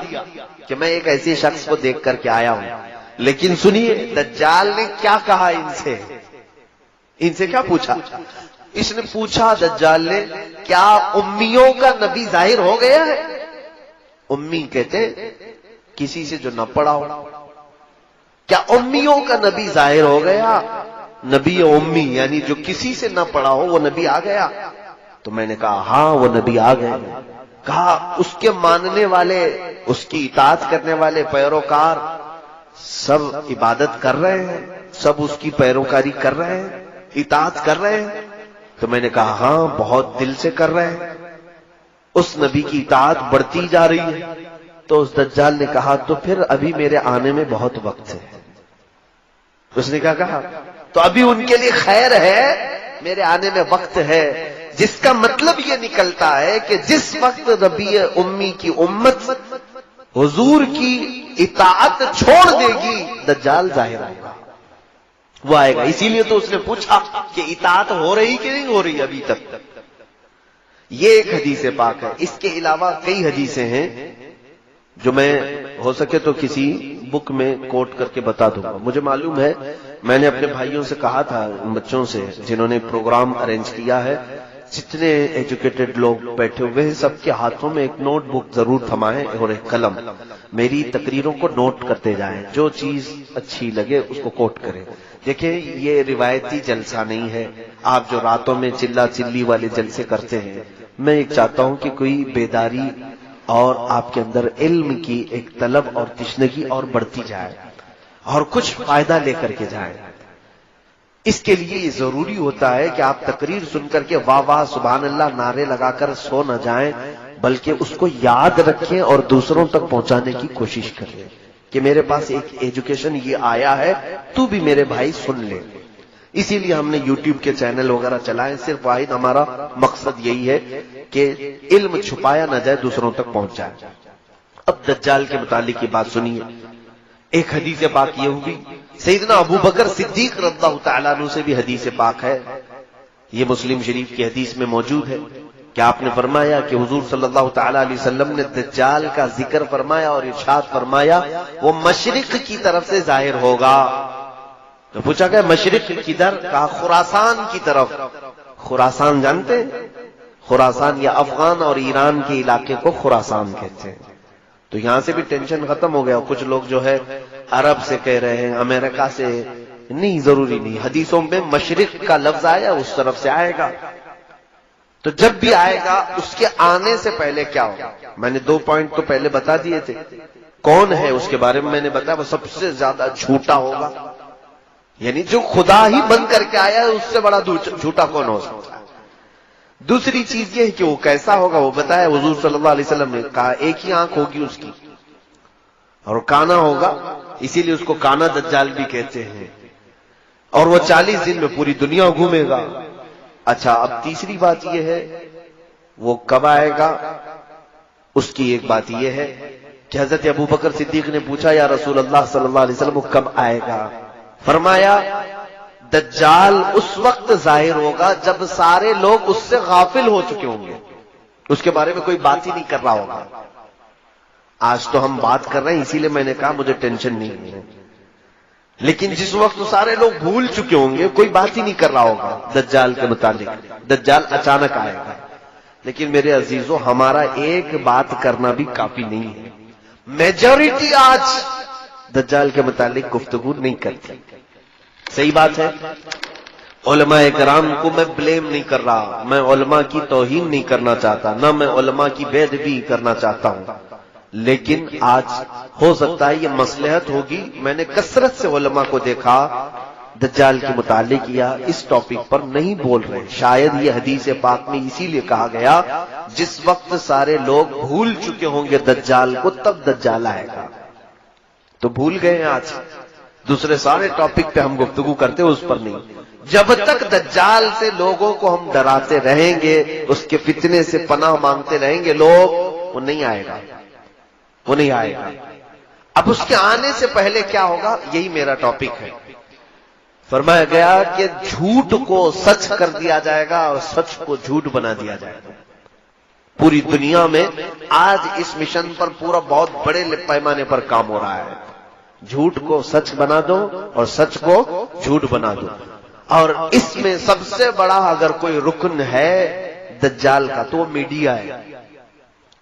کہ میں ایک ایسے شخص کو دیکھ کر کے آیا ہوں. لیکن سنیے دجال نے کیا کہا ان سے کیا پوچھا؟ اس نے پوچھا دجال نے کیا امیوں کا نبی ظاہر ہو گیا ہے؟ امی کہتے کسی سے جو نہ پڑھا ہو. کیا امیوں کا نبی ظاہر ہو گیا؟ نبی امی یعنی جو کسی سے نہ پڑھا ہو وہ نبی آ گیا؟ تو میں نے کہا ہاں وہ نبی آ گئے. کہا اس کے ماننے والے، اس کی اطاعت کرنے والے پیروکار سب عبادت کر رہے ہیں، سب اس کی پیروکاری کر رہے ہیں، اطاعت کر رہے ہیں؟ تو میں نے کہا ہاں بہت دل سے کر رہے ہیں، اس نبی کی اطاعت بڑھتی جا رہی ہے. تو اس دجال نے کہا تو پھر ابھی میرے آنے میں بہت وقت ہے. اس نے کیا کہا؟ تو ابھی ان کے لیے خیر ہے، میرے آنے میں وقت ہے. جس کا مطلب یہ نکلتا ہے کہ جس وقت نبی امی کی امت حضور کی اطاعت چھوڑ دے گی دجال ظاہر ہوگا، وہ آئے گا. اسی لیے تو اس نے پوچھا کہ اطاعت ہو رہی کہ نہیں ہو رہی ابھی تک. یہ ایک حدیث پاک ہے. اس کے علاوہ کئی حدیثیں ہیں جو میں ہو سکے تو کسی بک میں کوٹ کر کے بتا دوں گا. مجھے معلوم ہے میں نے اپنے بھائیوں سے کہا تھا، بچوں سے جنہوں نے پروگرام ارینج کیا ہے، جتنے ایجوکیٹڈ لوگ بیٹھے ہوئے ہیں سب کے ہاتھوں میں ایک نوٹ بک ضرور تھمائیں اور ایک قلم. میری تقریروں کو نوٹ کرتے جائیں، جو چیز اچھی لگے اس کو کوٹ کریں. دیکھیں یہ روایتی جلسہ نہیں ہے، آپ جو راتوں میں چلا چلی والے جلسے کرتے ہیں. میں ایک چاہتا ہوں کہ کوئی بیداری اور آپ کے اندر علم کی ایک طلب اور تشنگی اور بڑھتی جائے اور کچھ فائدہ لے کر کے جائیں. اس کے لیے یہ ضروری ہوتا ہے کہ آپ تقریر سن کر کے واہ واہ سبحان اللہ نعرے لگا کر سو نہ جائیں، بلکہ اس کو یاد رکھیں اور دوسروں تک پہنچانے کی کوشش کریں کہ میرے پاس ایک ایجوکیشن یہ آیا ہے، تو بھی میرے بھائی سن لے. اسی لیے ہم نے یوٹیوب کے چینل وغیرہ چلائے. صرف واحد ہمارا مقصد یہی ہے کہ علم چھپایا نہ جائے، دوسروں تک پہنچ جائے. اب دجال کے متعلق کی بات سنیے. ایک حدیث پاک یہ ہوئی، سیدنا ابو بکر صدیق رضی اللہ تعالیٰ عنہ سے بھی حدیث پاک ہے. یہ مسلم شریف کی حدیث میں موجود ہے کہ آپ نے فرمایا کہ حضور صلی اللہ تعالیٰ علیہ وسلم نے دجال کا ذکر فرمایا اور ارشاد فرمایا وہ مشرق کی طرف سے ظاہر ہوگا. تو پوچھا گیا مشرق کدھر؟ کہا خراسان کی طرف. خراسان جانتے ہیں؟ خراسان یا افغان اور ایران کے علاقے کو خراسان کہتے ہیں. تو یہاں سے بھی ٹینشن ختم ہو گیا. کچھ لوگ جو ہے عرب سے کہہ رہے ہیں، امریکہ سے. نہیں، ضروری نہیں. حدیثوں میں مشرق کا لفظ آیا اس طرف سے آئے گا. تو جب بھی آئے گا اس کے آنے سے پہلے کیا ہوگا؟ میں نے 2 پوائنٹ تو پہلے بتا دیے تھے. کون ہے اس کے بارے میں نے بتایا وہ سب سے زیادہ جھوٹا ہوگا، یعنی جو خدا ہی بن کر کے آیا ہے اس سے بڑا جھوٹا کون ہو سکتا ہے. دوسری چیز یہ ہے کہ وہ کیسا ہوگا وہ بتایا حضور صلی اللہ علیہ وسلم نے. کہا ایک ہی آنکھ ہوگی اس کی اور کانا ہوگا، اسی لیے اس کو کانا دجال بھی کہتے ہیں. اور وہ 40 دن میں پوری دنیا گھومے گا. اچھا اب تیسری بات یہ ہے وہ کب آئے گا. اس کی ایک بات یہ ہے کہ حضرت ابو بکر صدیق نے پوچھا یا رسول اللہ صلی اللہ علیہ وسلم وہ کب آئے گا؟ فرمایا دجال اس وقت ظاہر ہوگا جب سارے لوگ اس سے غافل ہو چکے ہوں گے، اس کے بارے میں کوئی بات ہی نہیں کر رہا ہوگا. آج تو ہم بات کر رہے ہیں، اسی لیے میں نے کہا مجھے ٹینشن نہیں ہے. لیکن جس وقت سارے لوگ بھول چکے ہوں گے، کوئی بات ہی نہیں کر رہا ہوگا دجال کے متعلق. دجال اچانک آئے گا. لیکن میرے عزیزوں ہمارا ایک بات کرنا بھی کافی نہیں ہے. میجورٹی آج دجال کے متعلق گفتگو نہیں کرتی. صحیح بات ہے. علماء کرام کو میں بلیم نہیں کر رہا، میں علماء کی توہین نہیں کرنا چاہتا، نہ میں علماء کی بے ادبی کرنا چاہتا ہوں. لیکن آج ہو سکتا ہے یہ مصلحت ہوگی. میں نے کثرت سے علماء کو دیکھا دجال کے متعلق یا اس ٹاپک پر نہیں بول رہے. شاید یہ حدیث پاک میں اسی لیے کہا گیا جس وقت سارے لوگ بھول چکے ہوں گے دجال کو تب دجال آئے گا. تو بھول گئے ہیں آج. دوسرے سارے ٹاپک پہ ہم گفتگو کرتے ہیں، اس پر نہیں. جب تک دجال سے لوگوں کو ہم ڈراتے رہیں گے، اس کے فتنے سے پناہ مانگتے رہیں گے لوگ، وہ نہیں آئے گا، وہ نہیں آئے گا۔ اب اس کے آنے سے پہلے کیا ہوگا، یہی میرا ٹاپک ہے۔ فرمایا گیا کہ جھوٹ کو سچ کر دیا جائے گا اور سچ کو جھوٹ بنا دیا جائے گا۔ پوری دنیا میں آج اس مشن پر پورا بہت بڑے پیمانے پر کام ہو رہا ہے۔ جھوٹ کو سچ بنا دو اور سچ کو جھوٹ بنا دو، اور اس میں سب سے بڑا اگر کوئی رکن ہے دجال کا تو وہ میڈیا ہے۔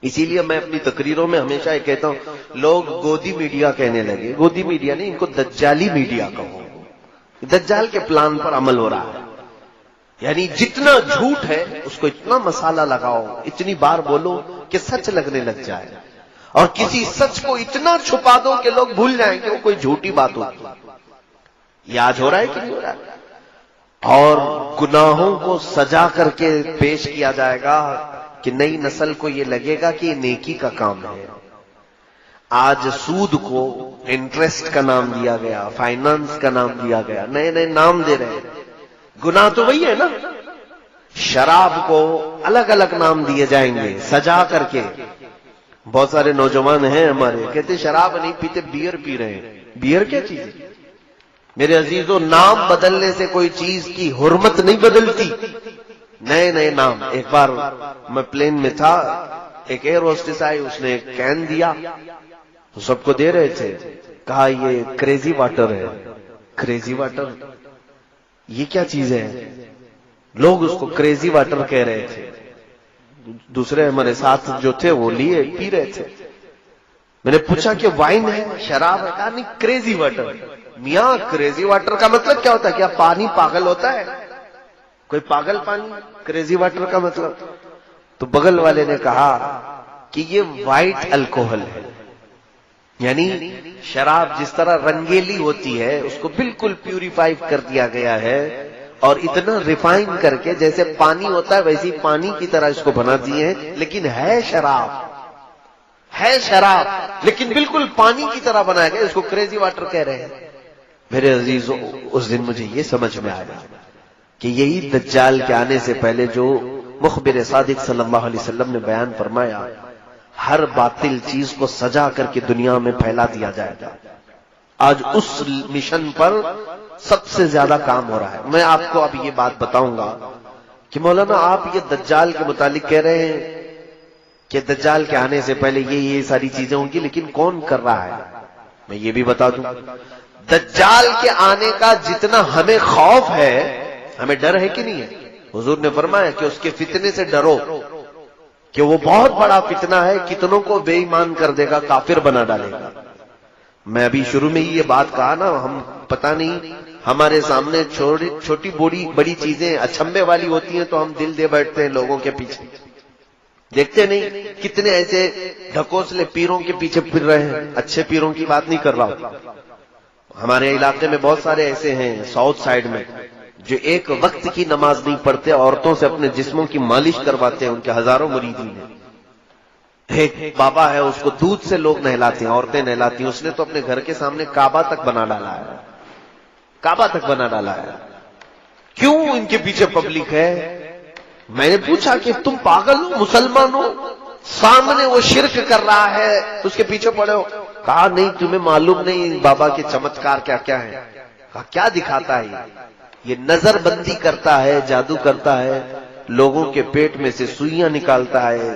اسی لیے میں اپنی تقریروں میں ہمیشہ یہ کہتا ہوں، لوگ گودی میڈیا کہنے لگے، گودی میڈیا نہیں، ان کو دجالی میڈیا کہو۔ دجال کے پلان پر عمل ہو رہا ہے، یعنی جتنا جھوٹ ہے اس کو اتنا مسالہ لگاؤ، اتنی بار بولو کہ سچ لگنے لگ جائے، اور کسی سچ کو اتنا چھپا دو کہ لوگ بھول جائیں کہ وہ کوئی جھوٹی بات ہوتی۔ یہ آج ہو رہا ہے کہ نہیں ہو رہا ہے؟ اور گناہوں کو سجا کر کے پیش کیا جائے گا کہ نئی نسل کو یہ لگے گا کہ یہ نیکی کا کام ہے۔ آج سود کو انٹرسٹ کا نام دیا گیا، فائنانس کا نام دیا گیا، نئے نئے نام دے رہے ہیں۔ گناہ تو وہی ہے نا، شراب کو الگ الگ نام دیے جائیں گے سجا کر کے۔ بہت سارے نوجوان ہیں ہمارے کہتے شراب نہیں پیتے، بیئر پی رہے ہیں۔ بیئر کیا چیز ہے میرے عزیزوں؟ نام بدلنے سے کوئی چیز کی حرمت نہیں بدلتی، نئے نئے نام۔ ایک بار میں پلین میں تھا، ایک ایئر ہوسٹس آئی، اس نے ایک کین دیا، تو سب کو دے رہے تھے، کہا یہ کریزی واٹر ہے۔ کریزی واٹر یہ کیا چیز ہے؟ لوگ اس کو کریزی واٹر کہہ رہے تھے۔ دوسرے ہمارے ساتھ جو تھے وہ لیے پی رہے تھے۔ میں نے پوچھا کہ وائن ہے، شراب ہے؟ کہا نہیں، کریزی واٹر۔ میاں کریزی واٹر کا مطلب کیا ہوتا ہے؟ کیا پانی پاگل ہوتا ہے؟ کوئی پاگل پانی؟ کریزی واٹر کا مطلب؟ تو بغل والے نے کہا کہ یہ وائٹ الکوہل ہے، یعنی شراب جس طرح رنگیلی ہوتی ہے اس کو بالکل پیوریفائی کر دیا گیا ہے، اور اتنا ریفائن کر کے جیسے پانی ہوتا ہے ویسی پانی کی طرح اس کو بنا دیے ہیں، لیکن ہے شراب، ہے شراب لیکن بالکل پانی کی طرح بنایا گیا، اس کو کریزی واٹر کہہ رہے ہیں۔ میرے عزیزوں، اس دن مجھے یہ سمجھ میں آیا کہ یہی دجال کے آنے سے پہلے جو مخبر صادق صلی اللہ علیہ وسلم نے بیان فرمایا، ہر باطل چیز کو سجا کر کے دنیا میں پھیلا دیا جائے گا۔ آج اس مشن پر سب سے زیادہ کام ہو رہا ہے۔ میں آپ کو اب یہ بات بتاؤں گا کہ مولانا آپ یہ دجال کے متعلق کہہ رہے ہیں کہ دجال کے آنے سے پہلے یہ ساری چیزیں ہوں گی، لیکن کون کر رہا ہے؟ میں یہ بھی بتا دوں، دجال کے آنے کا جتنا ہمیں خوف ہے، ہمیں ڈر ہے کہ نہیں ہے؟ حضور نے فرمایا کہ اس کے فتنے سے ڈرو، کہ وہ بہت بڑا فتنہ ہے، کتنوں کو بے ایمان کر دے گا، کافر بنا ڈالے گا۔ میں ابھی شروع میں ہی یہ بات کہا نا، ہم پتہ نہیں ہمارے سامنے چھوٹی بڑی چیزیں اچھمبے والی ہوتی ہیں تو ہم دل دے بیٹھتے ہیں لوگوں کے پیچھے، دیکھتے نہیں کتنے ایسے ڈھکوسلے پیروں کے پیچھے پھر رہے ہیں۔ اچھے پیروں کی بات نہیں کر رہا ہوں، ہمارے علاقے میں بہت سارے ایسے ہیں ساؤتھ سائڈ میں جو ایک وقت کی نماز نہیں پڑھتے، عورتوں سے اپنے جسموں کی مالش کرواتے ہیں، ان کے ہزاروں مریدین ہیں۔ ایک بابا ہے، اس کو دودھ سے لوگ نہلاتے ہیں، عورتیں نہلاتی ہیں، اس نے تو اپنے گھر کے سامنے کعبہ تک بنا ڈالا ہے، کعبہ تک بنا ڈالا ہے۔ کیوں ان کے پیچھے پبلک ہے؟ میں نے پوچھا کہ تم پاگل ہو، مسلمان ہو، سامنے وہ شرک کر رہا ہے اس کے پیچھے پڑے ہو؟ کہا نہیں، تمہیں معلوم نہیں بابا کے چمتکار کیا کیا ہے۔ کہا کیا دکھاتا ہے یہ نظر بندی کرتا ہے، جادو کرتا ہے، لوگوں کے پیٹ میں سے سوئیاں نکالتا ہے،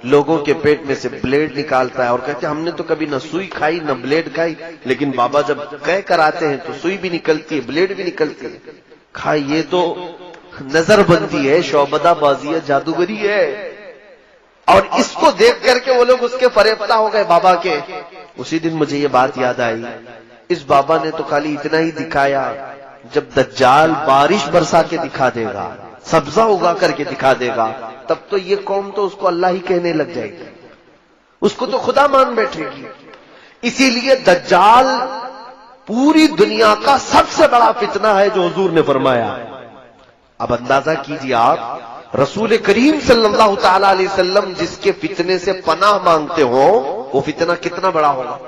لوگوں کے پیٹ میں سے بلیڈ نکالتا ہے، اور کہتے ہیں ہم نے تو کبھی نہ سوئی کھائی نہ بلیڈ کھائی، لیکن بابا جب کہہ کر آتے ہیں تو سوئی بھی نکلتی ہے، بلیڈ بھی نکلتی ہے۔ کہا یہ تو نظر بندی ہے، شعبدہ بازی ہے، جادوگری ہے۔ اور اس کو دیکھ کر کے وہ لوگ اس کے فریفتہ ہو گئے بابا کے۔ اسی دن مجھے یہ بات یاد آئی، اس بابا نے تو خالی اتنا ہی دکھایا، جب دجال بارش برسا کے دکھا دے گا، سبزہ اگا کر کے دکھا دے گا، تب تو یہ قوم تو اس کو اللہ ہی کہنے لگ جائے گی، اس کو تو خدا مان بیٹھے گی۔ اسی لیے دجال پوری دنیا کا سب سے بڑا فتنہ ہے جو حضور نے فرمایا۔ اب اندازہ کیجیے آپ، رسول کریم صلی اللہ تعالی علیہ وسلم جس کے فتنے سے پناہ مانگتے ہو، وہ فتنہ کتنا بڑا ہوگا۔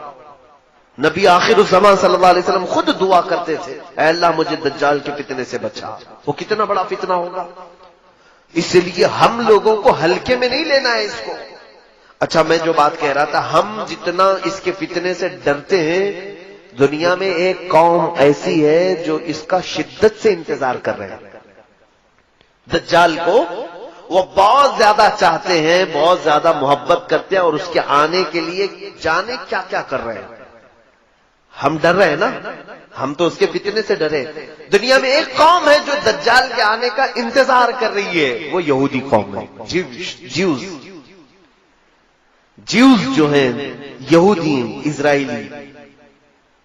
نبی آخر الزمان صلی اللہ علیہ وسلم خود دعا کرتے تھے، اے اللہ مجھے دجال کے فتنے سے بچا۔ وہ کتنا بڑا فتنہ ہوگا. اس لیے ہم لوگوں کو ہلکے میں نہیں لینا ہے اس کو. اچھا میں جو بات کہہ رہا تھا، ہم جتنا اس کے فتنے سے ڈرتے ہیں، دنیا میں ایک قوم ایسی ہے جو اس کا شدت سے انتظار کر رہے ہیں. دجال کو وہ بہت زیادہ چاہتے ہیں، بہت زیادہ محبت کرتے ہیں، اور اس کے آنے کے لیے جانے کیا کیا کر رہے ہیں. ہم ڈر رہے ہیں نا، ہم تو اس کے فتنے سے ڈرے. دنیا میں ایک قوم ہے جو دجال کے آنے کا انتظار کر رہی ہے، وہ یہودی قوم ہے. جیوز جو ہیں، یہودی اسرائیلی.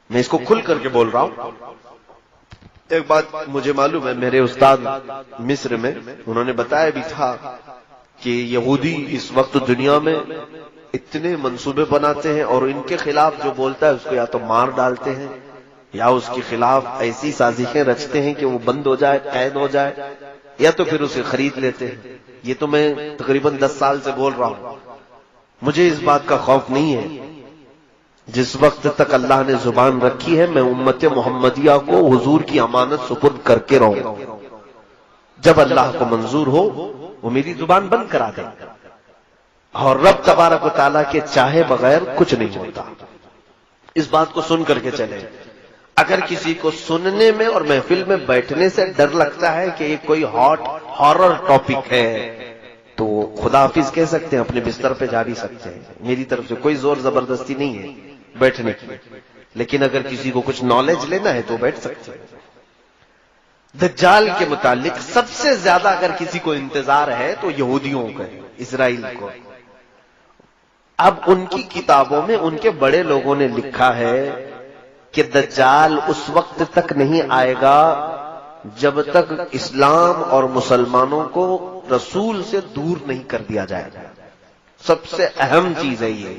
میں اس کو کھل کر کے بول رہا ہوں. ایک بات مجھے معلوم ہے، میرے استاد مصر میں انہوں نے بتایا بھی تھا کہ یہودی اس وقت دنیا میں اتنے منصوبے بناتے ہیں، اور ان کے خلاف جو بولتا ہے اس کو یا تو مار ڈالتے ہیں، یا اس کے خلاف ایسی سازشیں رچتے ہیں کہ وہ بند ہو جائے، قید ہو جائے، یا تو پھر اسے خرید لیتے ہیں. یہ تو میں تقریباً 10 سال سے بول رہا ہوں. مجھے اس بات کا خوف نہیں ہے. جس وقت تک اللہ نے زبان رکھی ہے، میں امت محمدیہ کو حضور کی امانت سپرد کر کے رہوں گا. جب اللہ کو منظور ہو وہ میری زبان بند کرا دے، اور رب تبارک و تعالیٰ کے چاہے بغیر کچھ نہیں ہوتا. اس بات کو سن کر کے چلے. اگر کسی کو سننے میں اور محفل میں بیٹھنے سے ڈر لگتا ہے کہ یہ کوئی ہاٹ ہارر ٹاپک ہے، تو خدا حافظ کہہ سکتے ہیں، اپنے بستر پہ جا بھی سکتے ہیں. میری طرف سے کوئی زور زبردستی نہیں ہے بیٹھنے کی. لیکن اگر کسی کو کچھ نالج لینا ہے تو بیٹھ سکتے ہیں. دجال کے متعلق سب سے زیادہ اگر کسی کو انتظار ہے تو یہودیوں کا ہے، اسرائیل کو. اب ان کی کتابوں میں ان کے بڑے لوگوں نے لکھا ہے کہ دجال اس وقت تک نہیں آئے گا جب تک اسلام اور مسلمانوں کو رسول سے دور نہیں کر دیا جائے گا. سب سے اہم چیز ہے یہ.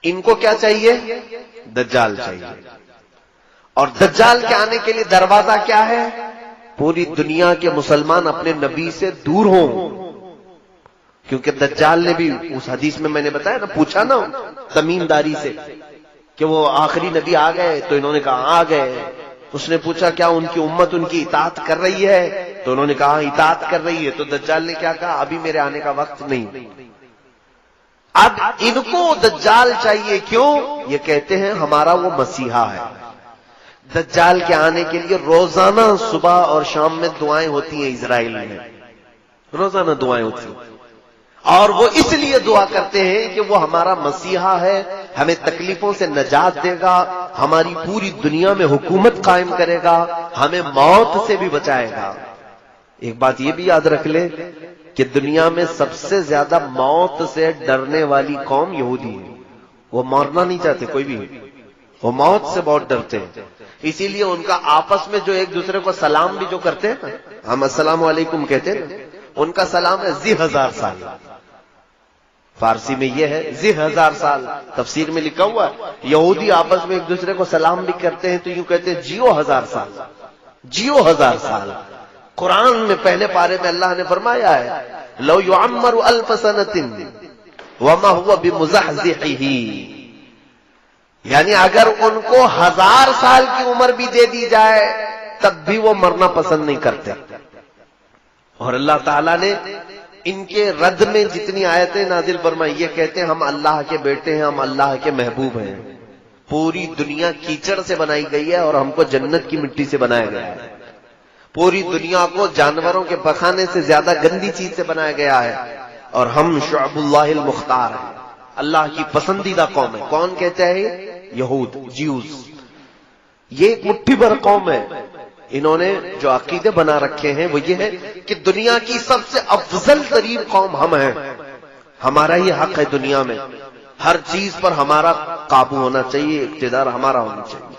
ان کو کیا چاہیے؟ دجال چاہیے. اور دجال کے آنے کے لیے دروازہ کیا ہے؟ پوری دنیا کے مسلمان اپنے نبی سے دور ہوں. کیونکہ دجال نے بھی اس حدیث میں نے بتایا نا، پوچھا نا تمیم داری سے کہ وہ آخری نبی آ گئے، تو انہوں نے کہا آ گئے. اس نے پوچھا کیا ان کی امت ان کی اطاعت کر رہی ہے؟ تو انہوں نے کہا اطاعت کر رہی ہے. تو دجال نے کیا کہا؟ ابھی میرے آنے کا وقت نہیں. اب ان کو دجال چاہیے. کیوں؟ یہ کہتے ہیں ہمارا وہ مسیحا ہے. دجال کے آنے کے لیے روزانہ صبح اور شام میں دعائیں ہوتی ہیں اسرائیل میں، روزانہ دعائیں ہوتی ہیں. اور وہ اس لیے دعا کرتے ہیں کہ وہ ہمارا مسیحا ہے، ہمیں تکلیفوں سے نجات دے گا، ہماری پوری دنیا میں حکومت قائم کرے گا، ہمیں موت سے بھی بچائے گا. ایک بات یہ بھی یاد رکھ لیں کہ دنیا میں سب سے زیادہ موت سے ڈرنے والی قوم یہودی ہے. وہ مرنا نہیں چاہتے کوئی بھی، وہ موت سے بہت ڈرتے ہیں. اسی لیے ان کا آپس میں جو ایک دوسرے کو سلام بھی جو کرتے ہیں، ہم السلام علیکم کہتے ہیں، ان کا سلام ہے ذی 1000 سال. فارسی میں یہ ہے ذی 1000 سال. تفسیر میں لکھا ہوا ہے یہودی آپس میں ایک دوسرے کو سلام بھی کرتے ہیں تو یوں کہتے ہیں جیو 1000 سال، جیو 1000 سال. قرآن میں پہلے پارے میں اللہ نے فرمایا ہے لو یعمر 1000 سنۃ وما هو بمزحزحہ، یعنی اگر ان کو 1000 سال کی عمر بھی دے دی جائے تب بھی وہ مرنا پسند نہیں کرتے. اور اللہ تعالیٰ نے ان کے رد میں جتنی آیتیں نازل فرمائی، یہ کہتے ہیں ہم اللہ کے بیٹے ہیں، ہم اللہ کے محبوب ہیں. پوری دنیا کیچڑ سے بنائی گئی ہے اور ہم کو جنت کی مٹی سے بنایا گیا ہے. پوری دنیا کو جانوروں کے پخانے سے زیادہ گندی چیز سے بنایا گیا ہے، اور ہم شعب اللہ المختار ہیں، اللہ کی پسندیدہ قوم ہے. کون کہتا ہے؟ یہود، جیوز. یہ ایک مٹھی بھر قوم ہے. انہوں نے جو عقیدے بنا رکھے ہیں وہ یہ ہے کہ دنیا کی سب سے افضل ترین قوم ہم ہیں، ہمارا ہی حق ہے دنیا میں، ہر چیز پر ہمارا قابو ہونا چاہیے، اقتدار ہمارا ہونا چاہیے.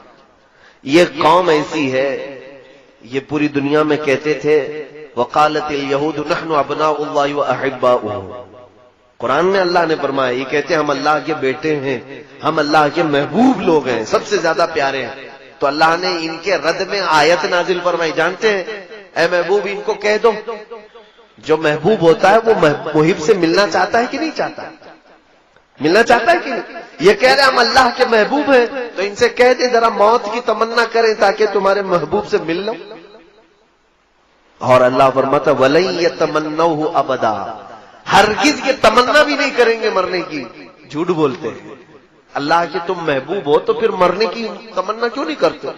یہ قوم ایسی ہے، یہ پوری دنیا میں کہتے تھے وقالت الیہود نحن ابناء اللہ واحباؤہ. قرآن میں اللہ نے فرمایا یہ کہتے ہیں ہم اللہ کے بیٹے ہیں، ہم اللہ کے محبوب لوگ ہیں، سب سے زیادہ پیارے ہیں. تو اللہ نے ان کے رد میں آیت نازل فرمائی، جانتے ہیں اے محبوب ان کو کہہ دو جو محبوب ہوتا ہے وہ محب سے ملنا چاہتا ہے کہ نہیں چاہتا؟ ملنا چاہتا ہے کہ نہیں؟ یہ کہہ رہے ہم اللہ کے محبوب ہیں، تو ان سے کہہ دیں ذرا موت کی تمنا کریں تاکہ تمہارے محبوب سے مل لو. اور اللہ فرماتا وَلَن يَتَمَنَّوْهُ أَبَدًا، ہرگز یہ تمنا بھی نہیں کریں گے مرنے کی. جھوٹ بولتے ہیں. اللہ کے تم محبوب ہو تو پھر مرنے کی تمنا کیوں نہیں کرتے؟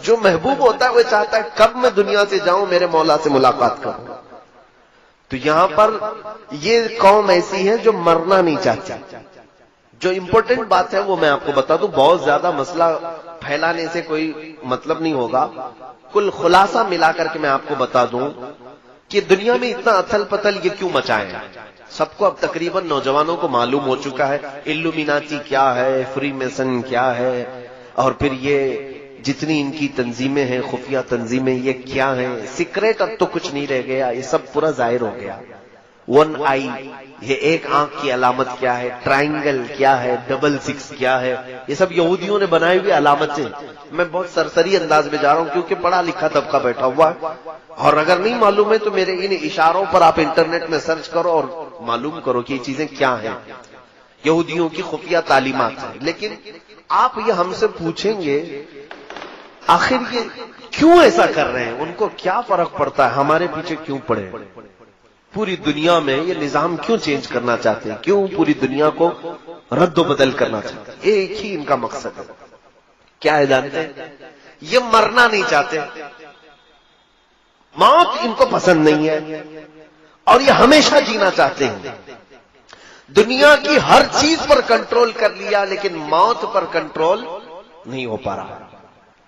جو محبوب ہوتا ہے وہ چاہتا ہے کب میں دنیا سے جاؤں میرے مولا سے ملاقات کروں. تو یہاں پر یہ قوم ایسی ہے جو مرنا نہیں چاہتی. جو امپورٹنٹ بات ہے وہ میں آپ کو بتا دوں، بہت زیادہ مسئلہ پھیلانے سے کوئی مطلب نہیں ہوگا. کل خلاصہ ملا کر کے میں آپ کو بتا دوں کہ دنیا میں اتنا اتھل پتل یہ کیوں مچائیں. سب کو اب تقریباً نوجوانوں کو معلوم ہو چکا ہے الومیناتی کیا ہے، فری میسن کیا ہے، اور پھر یہ جتنی ان کی تنظیمیں ہیں خفیہ تنظیمیں یہ کیا ہیں. سیکریٹ اب تو کچھ نہیں رہ گیا، یہ سب پورا ظاہر ہو گیا. 1 آئی یہ ایک آنکھ کی علامت کیا ہے، ٹرائنگل کیا ہے، 66 کیا ہے، یہ سب یہودیوں نے بنائی ہوئی علامتیں. میں بہت سرسری انداز میں جا رہا ہوں کیونکہ پڑھا لکھا طبقہ بیٹھا ہوا ہے، اور اگر نہیں معلوم ہے تو میرے ان اشاروں پر آپ انٹرنیٹ میں سرچ کرو اور معلوم کرو کہ یہ چیزیں کیا ہیں. یہودیوں کی خفیہ تعلیمات ہیں. لیکن آپ یہ ہم سے پوچھیں گے آخر یہ کیوں ایسا کر رہے ہیں، ان کو کیا فرق پڑتا ہے، ہمارے پیچھے کیوں پڑے؟ پوری دنیا میں یہ نظام کیوں چینج کرنا چاہتے ہیں، کیوں پوری دنیا کو رد و بدل کرنا چاہتے ہیں؟ ایک ہی ان کا مقصد ہے. کیا ہے جانتے ہیں؟ یہ مرنا نہیں چاہتے، موت ان کو پسند نہیں ہے، اور یہ ہمیشہ جینا چاہتے ہیں. دنیا کی ہر چیز پر کنٹرول کر لیا لیکن موت پر کنٹرول نہیں ہو پا رہا.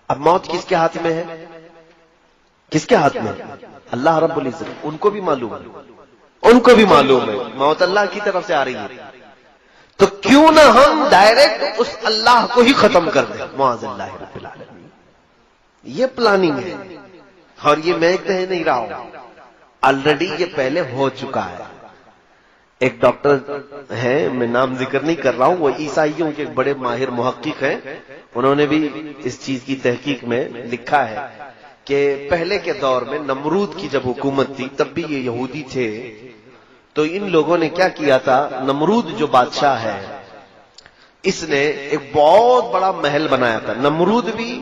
اب موت کس کے ہاتھ میں ہے؟ کس کے ہاتھ میں؟ اللہ رب العزت. ان کو بھی معلوم ہے، ان کو بھی معلوم ہے موت اللہ کی طرف سے آ رہی ہے. تو کیوں نہ ہم ڈائریکٹ اس اللہ کو ہی ختم کر دیں. معاذ اللہ رب العالمین. یہ پلاننگ ہے، اور یہ میں کہہ نہیں رہا ہوں، آلریڈی یہ پہلے ہو چکا ہے. ایک ڈاکٹر ہیں، میں نام ذکر نہیں کر رہا ہوں، وہ عیسائیوں کے ایک بڑے ماہر محقق ہیں. انہوں نے بھی اس چیز کی تحقیق میں لکھا ہے کہ پہلے کے دور میں نمرود کی جب حکومت تھی تب بھی یہ یہودی تھے. تو ان لوگوں نے کیا کیا تھا، نمرود جو بادشاہ ہے اس نے ایک بہت بڑا محل بنایا تھا. نمرود بھی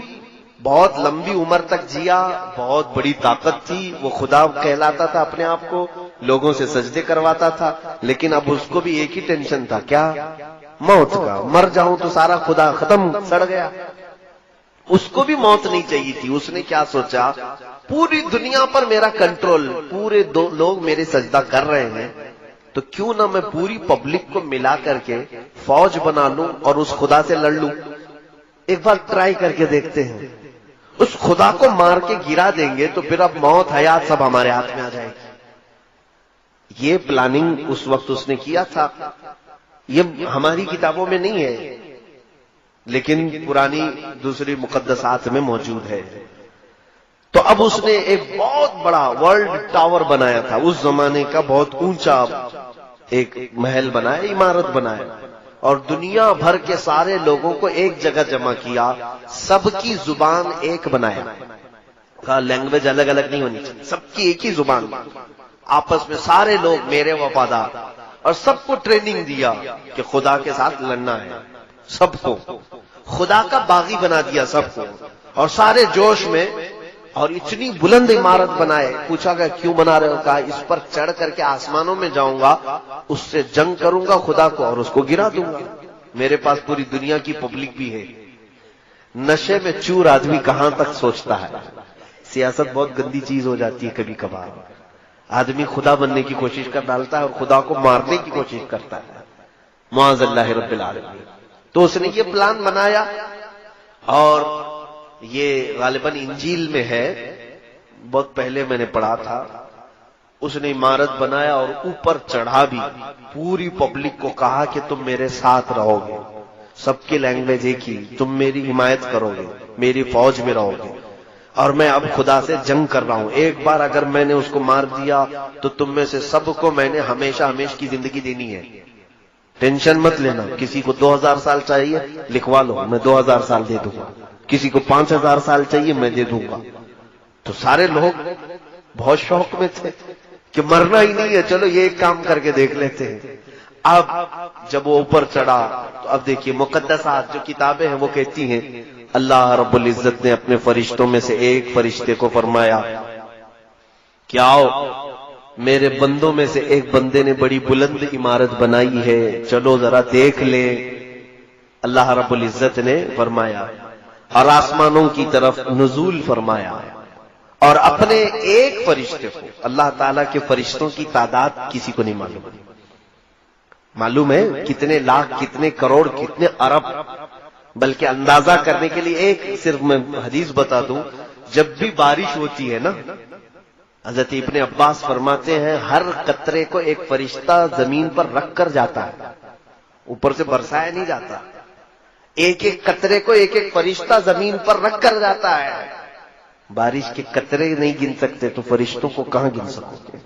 بہت لمبی عمر تک جیا، بہت بڑی طاقت تھی، وہ خدا کہلاتا تھا اپنے آپ کو، لوگوں سے سجدے کرواتا تھا. لیکن اب اس کو بھی ایک ہی ٹینشن تھا، کیا؟ موت کا. مر جاؤں تو سارا خدا ختم، سڑ گیا. اس کو بھی موت نہیں چاہیے تھی. اس نے کیا سوچا، پوری دنیا پر میرا کنٹرول، پورے لوگ میرے سجدہ کر رہے ہیں، تو کیوں نہ میں پوری پبلک کو ملا کر کے فوج بنا لوں اور اس خدا سے لڑ لوں. ایک بار ٹرائی کر کے دیکھتے ہیں. اس خدا کو مار کے گرا دیں گے تو پھر اب موت حیات سب ہمارے ہاتھ میں آ جائے گی. یہ پلاننگ اس وقت اس نے کیا تھا. یہ ہماری کتابوں میں نہیں ہے لیکن پرانی دوسری مقدسات میں موجود ہے. تو اب اس نے ایک بہت بڑا ورلڈ ٹاور بنایا تھا، اس زمانے کا بہت اونچا ایک محل بنایا، عمارت بنایا، اور دنیا بھر کے سارے لوگوں کو ایک جگہ جمع کیا. سب کی زبان ایک بنایا، کہا لینگویج الگ الگ نہیں ہونی چاہیے، سب کی ایک ہی زبان. آپس میں سارے لوگ میرے وفادار، اور سب کو ٹریننگ دیا کہ خدا کے ساتھ لڑنا ہے. سب کو خدا کا باغی بنا دیا سب کو، اور سارے جوش میں، اور اتنی بلند عمارت بنائے. پوچھا گیا کیوں بنا رہے ہو؟ کہا اس پر چڑھ کر کے آسمانوں میں جاؤں گا، اس سے جنگ کروں گا خدا کو اور اس کو گرا دوں گا. میرے پاس پوری دنیا کی پبلک بھی ہے. نشے میں چور آدمی کہاں تک سوچتا ہے. سیاست بہت گندی چیز ہو جاتی ہے کبھی کبھار. آدمی خدا بننے کی کوشش کر ڈالتا ہے اور خدا کو مارنے کی کوشش کرتا ہے. معاذ اللہ رب العالمین. تو اس نے یہ پلان بنایا، اور یہ غالباً انجیل میں ہے، بہت پہلے میں نے پڑھا تھا. اس نے عمارت بنایا اور اوپر چڑھا بھی. پوری پبلک کو کہا کہ تم میرے ساتھ رہو گے، سب کی لینگویج ایک ہی، تم میری حمایت کرو گے، میری فوج میں رہو گے، اور میں اب خدا سے جنگ کر رہا ہوں. ایک بار اگر میں نے اس کو مار دیا تو تم میں سے سب کو میں نے ہمیشہ ہمیشہ کی زندگی دینی ہے. ٹینشن مت لینا. کسی کو 2000 سال چاہیے لکھوا لو، میں 2000 سال دے دوں گا. کسی کو 5000 سال چاہیے میں دے دوں گا. تو سارے لوگ بہت شوق میں تھے کہ مرنا ہی نہیں ہے، چلو یہ ایک کام کر کے دیکھ لیتے ہیں. اب جب وہ اوپر چڑھا تو اب دیکھیے مقدسات جو کتابیں ہیں وہ کہتی ہیں اللہ رب العزت نے اپنے فرشتوں میں سے ایک فرشتے کو فرمایا کہ آؤ میرے بندوں میں سے ایک بندے نے بڑی بلند عمارت بنائی ہے، چلو ذرا دیکھ لیں۔ اللہ رب العزت نے فرمایا اور آسمانوں کی طرف نزول فرمایا، اور اپنے ایک فرشتے کو، اللہ تعالیٰ کے فرشتوں کی تعداد کسی کو نہیں معلوم ہے کتنے لاکھ، کتنے کروڑ، کتنے ارب، بلکہ اندازہ کرنے کے لیے ایک صرف میں حدیث بتا دوں، جب بھی بارش ہوتی ہے نا، حضرت ابن عباس فرماتے ہیں ہر قطرے کو ایک فرشتہ زمین پر رکھ کر جاتا ہے، اوپر سے برسایا نہیں جاتا، ایک ایک قطرے کو ایک ایک فرشتہ زمین پر رکھ کر جاتا ہے۔ بارش کے قطرے نہیں گن سکتے تو فرشتوں کو کہاں گن سکتے؟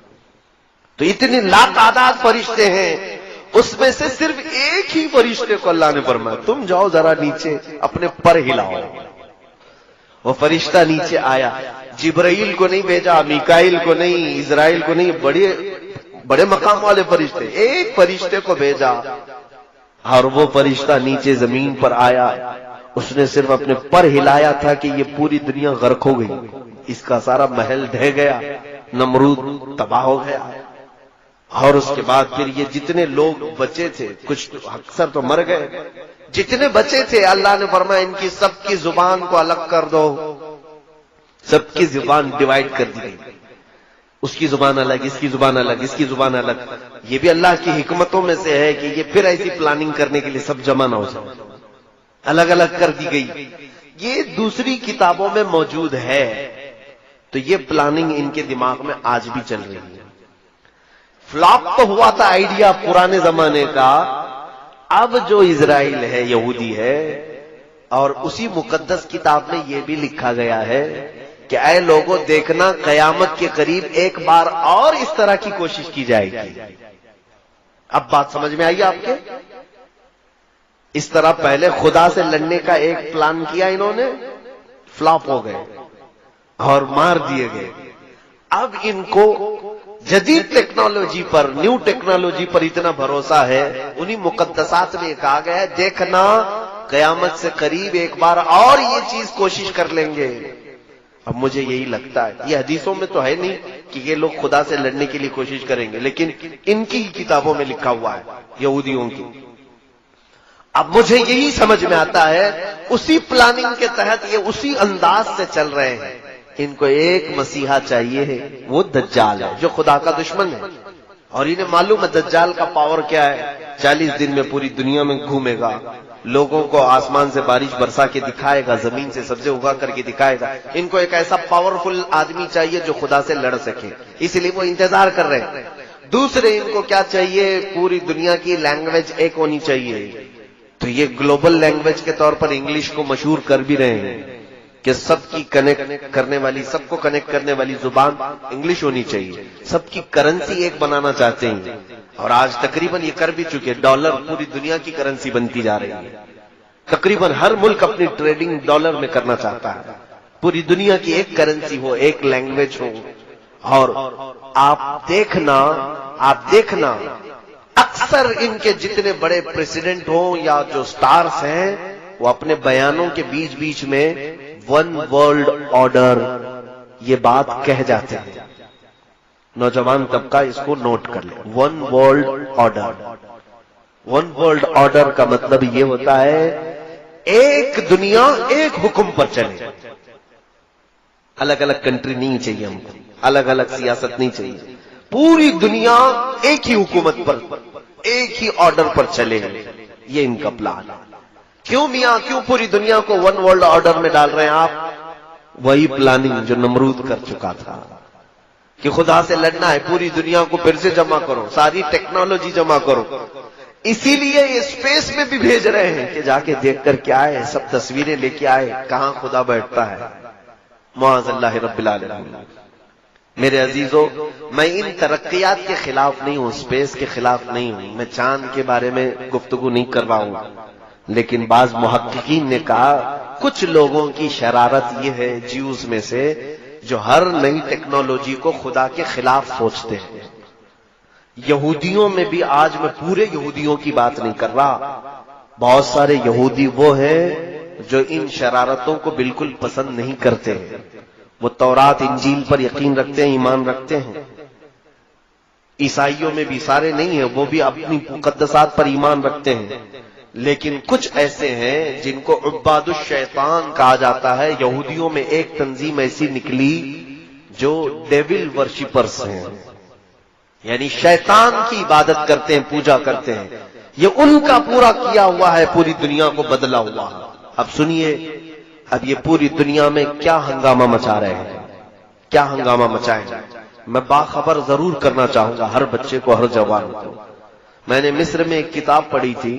تو اتنے لاتعداد فرشتے ہیں، اس میں سے صرف ایک ہی فرشتے کو اللہ نے فرمایا تم جاؤ ذرا نیچے اپنے پر ہلاؤ۔ وہ فرشتہ نیچے آیا، جبرائیل کو نہیں بھیجا، میکائیل کو نہیں، اسرائیل کو نہیں، بڑے مقام والے فرشتے، ایک فرشتے کو بھیجا، اور وہ فرشتہ نیچے زمین پر آیا۔ اس نے صرف اپنے پر ہلایا تھا کہ یہ پوری دنیا غرق ہو گئی، اس کا سارا محل ڈھہ گیا، نمرود تباہ ہو گیا۔ اور اس کے بعد پھر یہ جتنے لوگ بچے تھے، کچھ اکثر تو مر گئے، جتنے بچے تھے اللہ نے فرمایا ان کی سب کی زبان کو الگ کر دو، سب کی زبان ڈیوائیڈ کر دی گئی، اس کی زبان الگ، اس کی زبان الگ، اس کی زبان الگ۔ یہ بھی اللہ کی حکمتوں میں سے ہے کہ یہ پھر ایسی پلاننگ کرنے کے لیے سب جمع نہ ہو جائے، الگ الگ کر دی گئی۔ یہ دوسری کتابوں میں موجود ہے، تو یہ پلاننگ ان کے دماغ میں آج بھی چل رہی ہے۔ فلاپ تو ہوا تھا آئیڈیا پرانے زمانے کا، اب جو اسرائیل ہے، یہودی ہے، اور اسی مقدس کتاب میں یہ بھی لکھا گیا ہے کہ اے لوگوں دیکھنا قیامت کے قریب ایک بار اور اس طرح کی کوشش کی جائے گی۔ اب بات سمجھ میں آئی آپ کے؟ اس طرح پہلے خدا سے لڑنے کا ایک پلان کیا انہوں نے، فلاپ ہو گئے اور مار دیے گئے۔ اب ان کو جدید ٹیکنالوجی پر، نیو ٹیکنالوجی پر اتنا بھروسہ ہے، انہی مقدسات میں کہا گیا ہے دیکھنا قیامت سے قریب ایک بار اور یہ چیز کوشش کر لیں گے۔ اب مجھے یہی لگتا ہے، یہ حدیثوں میں تو ہے نہیں کہ یہ لوگ خدا سے لڑنے کے لیے کوشش کریں گے، لیکن ان کی کتابوں میں لکھا ہوا ہے، یہودیوں کی۔ اب مجھے یہی سمجھ میں آتا ہے اسی پلاننگ کے تحت یہ اسی انداز سے چل رہے ہیں۔ ان کو ایک مسیحا چاہیے ہے، وہ دجال ہے جو خدا کا دشمن ہے، اور انہیں معلوم ہے دجال کا پاور کیا ہے، 40 دن میں پوری دنیا میں گھومے گا، لوگوں کو آسمان سے بارش برسا کے دکھائے گا، زمین سے سبزے اگا کر کے دکھائے گا۔ ان کو ایک ایسا پاورفل آدمی چاہیے جو خدا سے لڑ سکے، اس لیے وہ انتظار کر رہے ہیں۔ دوسرے ان کو کیا چاہیے، پوری دنیا کی لینگویج ایک ہونی چاہیے، تو یہ گلوبل لینگویج کے طور پر انگلش کو مشہور کر بھی رہے ہیں کہ سب کی کنیکٹ کرنے والی، سب کو کنیکٹ کرنے والی زبان انگلش ہونی چاہیے، سب کی کرنسی ایک بنانا چاہتے ہیں، اور آج تقریباً یہ کر بھی چکے، ڈالر پوری دنیا کی کرنسی بنتی جا رہی ہے، تقریباً ہر ملک اپنی ٹریڈنگ ڈالر میں کرنا چاہتا ہے، پوری دنیا کی ایک کرنسی ہو، ایک لینگویج ہو۔ اور آپ دیکھنا اکثر ان کے جتنے بڑے پریزیڈنٹ ہوں یا جو سٹارز ہیں، وہ اپنے بیانوں کے بیچ بیچ میں ون ورلڈ آرڈر یہ بات کہہ جاتے ہیں۔ نوجوان طبقہ اس کو نوٹ کر لے، one world order. One world order کا مطلب یہ ہوتا ہے ایک دنیا ایک حکم پر چلے، الگ الگ کنٹری نہیں چاہیے ہم کو، الگ الگ سیاست نہیں چاہیے، پوری دنیا ایک ہی حکومت پر، ایک ہی آرڈر پر چلے، یہ ان کا پلان ہے۔ کیوں میاں، کیوں پوری دنیا کو ون ورلڈ آرڈر میں ڈال رہے ہیں آپ؟ وہی پلاننگ جو نمرود کر چکا تھا کہ خدا سے لڑنا ہے، پوری دنیا کو پھر سے جمع کرو، ساری ٹیکنالوجی جمع کرو۔ اسی لیے یہ اسپیس میں بھی بھیج رہے ہیں کہ جا کے دیکھ کر کیا ہے، سب تصویریں لے کے آئے کہاں خدا بیٹھتا ہے، معاذ اللہ رب العالمین۔ میرے عزیزو، میں ان ترقیات کے خلاف نہیں ہوں، اسپیس کے خلاف نہیں ہوں، میں چاند کے بارے میں گفتگو نہیں کر رہا ہوں، لیکن بعض محققین نے کہا کچھ لوگوں کی شرارت یہ ہے جیوز میں سے جو ہر نئی ٹیکنالوجی کو خدا کے خلاف سوچتے ہیں۔ یہودیوں میں بھی، آج میں پورے یہودیوں کی بات نہیں کر رہا، بہت سارے یہودی وہ ہیں جو ان شرارتوں کو بالکل پسند نہیں کرتے ہیں، وہ تورات انجیل پر یقین رکھتے ہیں، ایمان رکھتے ہیں. عیسائیوں میں بھی سارے نہیں ہیں، وہ بھی اپنی مقدسات پر ایمان رکھتے ہیں. لیکن کچھ ایسے ہیں جن کو عباد الشیطان کہا جاتا ہے. یہودیوں میں ایک تنظیم ایسی نکلی جو ڈیول ورشپرز ہیں، یعنی شیطان کی عبادت کرتے ہیں، پوجا کرتے ہیں. یہ ان کا پورا کیا ہوا ہے، پوری دنیا کو بدلا ہوا. اب سنیے، اب یہ پوری دنیا میں کیا ہنگامہ مچا رہے ہیں، کیا ہنگامہ مچائیں گے. میں باخبر ضرور کرنا چاہوں گا ہر بچے کو، ہر جوان کو. میں نے مصر میں ایک کتاب پڑھی تھی،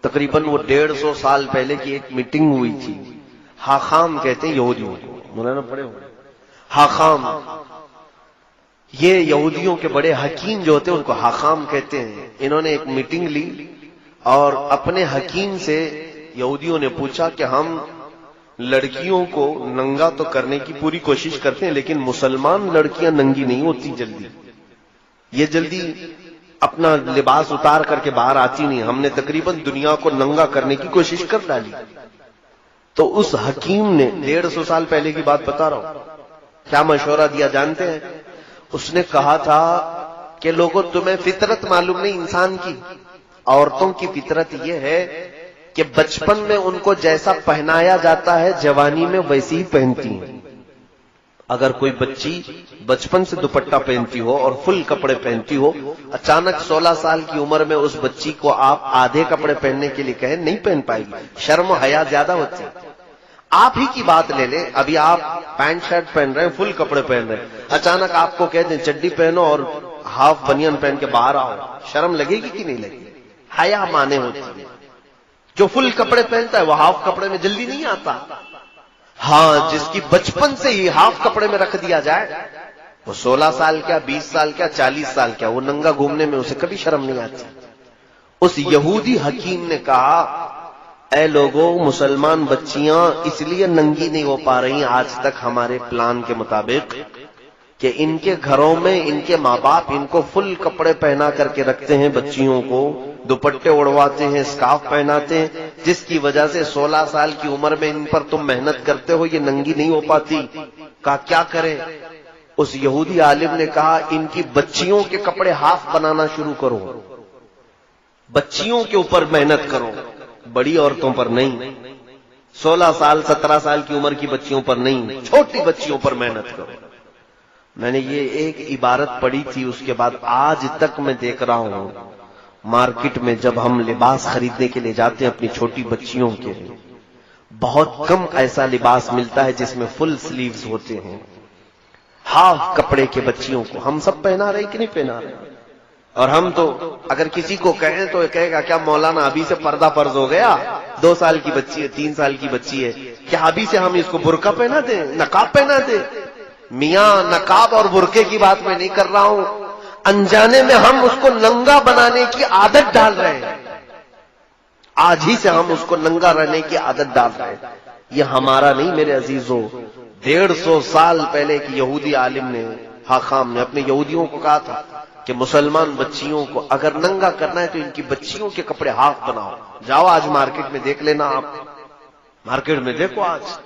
تقریباً وہ 150 سال پہلے کی ایک میٹنگ ہوئی تھی. حاخام کہتے ہیں یہودیوں کو، مولانا پڑھے ہوئے. حاخام، یہ یہودیوں کے بڑے حکیم جو ہوتے ہیں ان کو حاخام کہتے ہیں. انہوں نے ایک میٹنگ لی اور اپنے حکیم سے یہودیوں نے پوچھا کہ ہم لڑکیوں کو ننگا تو کرنے کی پوری کوشش کرتے ہیں، لیکن مسلمان لڑکیاں ننگی نہیں ہوتی جلدی، یہ جلدی اپنا لباس اتار کر کے باہر آتی نہیں. ہم نے تقریباً دنیا کو ننگا کرنے کی کوشش کر ڈالی. تو اس حکیم نے 150 سال پہلے کی بات بتا رہا ہوں، کیا مشورہ دیا جانتے ہیں؟ اس نے کہا تھا کہ لوگوں، تمہیں فطرت معلوم نہیں انسان کی. عورتوں کی فطرت یہ ہے کہ بچپن میں ان کو جیسا پہنایا جاتا ہے جوانی میں ویسے ہی پہنتی ہیں. اگر کوئی بچی بچپن سے دوپٹہ پہنتی ہو اور فل کپڑے پہنتی ہو، اچانک 16 سال کی عمر میں اس بچی کو آپ آدھے کپڑے پہننے کے لیے کہیں، نہیں پہن پائے گی، شرم و حیا زیادہ ہوتی ہے. آپ ہی کی بات لے لیں، ابھی آپ پینٹ شرٹ پہن رہے ہیں، فل کپڑے پہن رہے ہیں، اچانک آپ کو کہہ دیں چڈی پہنو اور ہاف بنیان پہن کے باہر آؤ، شرم لگے گی کہ نہیں لگے گی؟ حیا مانے ہوتی ہے. جو فل کپڑے پہنتا ہے وہ ہاف کپڑے میں جلدی نہیں آتا. ہاں، جس کی بچپن سے ہی ہاف کپڑے میں رکھ دیا جائے، وہ 16 سال کیا، 20 سال کیا، 40 سال کیا، وہ ننگا گھومنے میں اسے کبھی شرم نہیں آتی. اس یہودی حکیم نے کہا، اے لوگوں، مسلمان بچیاں اس لیے ننگی نہیں ہو پا رہی آج تک ہمارے پلان کے مطابق کہ ان کے گھروں میں ان کے ماں باپ ان کو فل کپڑے پہنا کر کے رکھتے ہیں، بچیوں کو دوپٹے اڑواتے ہیں، اسکارف پہناتے ہیں، جس کی وجہ سے 16 سال کی عمر میں ان پر تم محنت کرتے ہو، یہ ننگی نہیں ہو پاتی. کہا کیا کریں؟ اس یہودی عالم نے کہا، ان کی بچیوں کے کپڑے ہاف بنانا شروع کرو، بچیوں کے اوپر محنت کرو، بڑی عورتوں پر نہیں. 16 سال 17 سال کی عمر کی بچیوں پر نہیں، چھوٹی بچیوں پر محنت کرو. میں نے یہ ایک عبارت پڑھی تھی، اس کے بعد آج تک میں دیکھ رہا ہوں مارکیٹ میں جب ہم لباس خریدنے کے لیے جاتے ہیں اپنی چھوٹی بچیوں کے لیے، بہت کم ایسا لباس ملتا ہے جس میں فل سلیوز ہوتے ہیں. ہاف کپڑے کے بچیوں کو ہم سب پہنا رہے کہ نہیں پہنا رہے؟ اور ہم تو اگر کسی کو کہیں تو یہ کہے گا، کیا مولانا ابھی سے پردہ فرض ہو گیا؟ 2 سال کی بچی ہے، 3 سال کی بچی ہے، کیا ابھی سے ہم اس کو برقع پہنا دیں، نقاب پہنا دیں؟ میاں، نقاب اور برقعے کی بات میں نہیں کر رہا ہوں، انجانے میں ہم اس کو ننگا بنانے کی عادت ڈال رہے ہیں. آج ہی سے ہم اس کو ننگا رہنے کی عادت ڈال رہے ہیں. یہ ہمارا نہیں میرے عزیزوں. 150 سال پہلے ایک یہودی عالم نے، حاخام نے، اپنے یہودیوں کو کہا تھا کہ مسلمان بچیوں کو اگر ننگا کرنا ہے تو ان کی بچیوں کے کپڑے ہاف بناؤ. جاؤ آج مارکیٹ میں دیکھ لینا، آپ مارکیٹ میں دیکھو، آج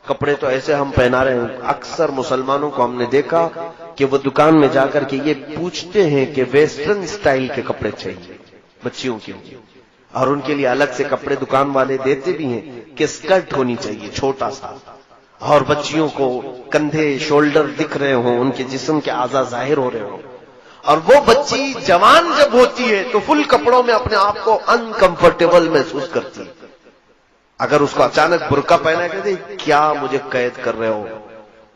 کپڑے تو ایسے ہم پہنا رہے ہیں. اکثر مسلمانوں کو ہم نے دیکھا کہ وہ دکان میں جا کر کے یہ پوچھتے ہیں کہ ویسٹرن سٹائل کے کپڑے چاہیے بچیوں کے لیے، اور ان کے لیے الگ سے کپڑے دکان والے دیتے بھی ہیں کہ اسکرٹ ہونی چاہیے چھوٹا سا، اور بچیوں کو کندھے شولڈر دکھ رہے ہوں، ان کے جسم کے اعضاء ظاہر ہو رہے ہوں. اور وہ بچی جوان جب ہوتی ہے تو فل کپڑوں میں اپنے آپ کو انکمفرٹیبل محسوس کرتی ہے. اگر اس کو اچانک برقع پہنا کہتے کیا مجھے قید کر رہے ہو،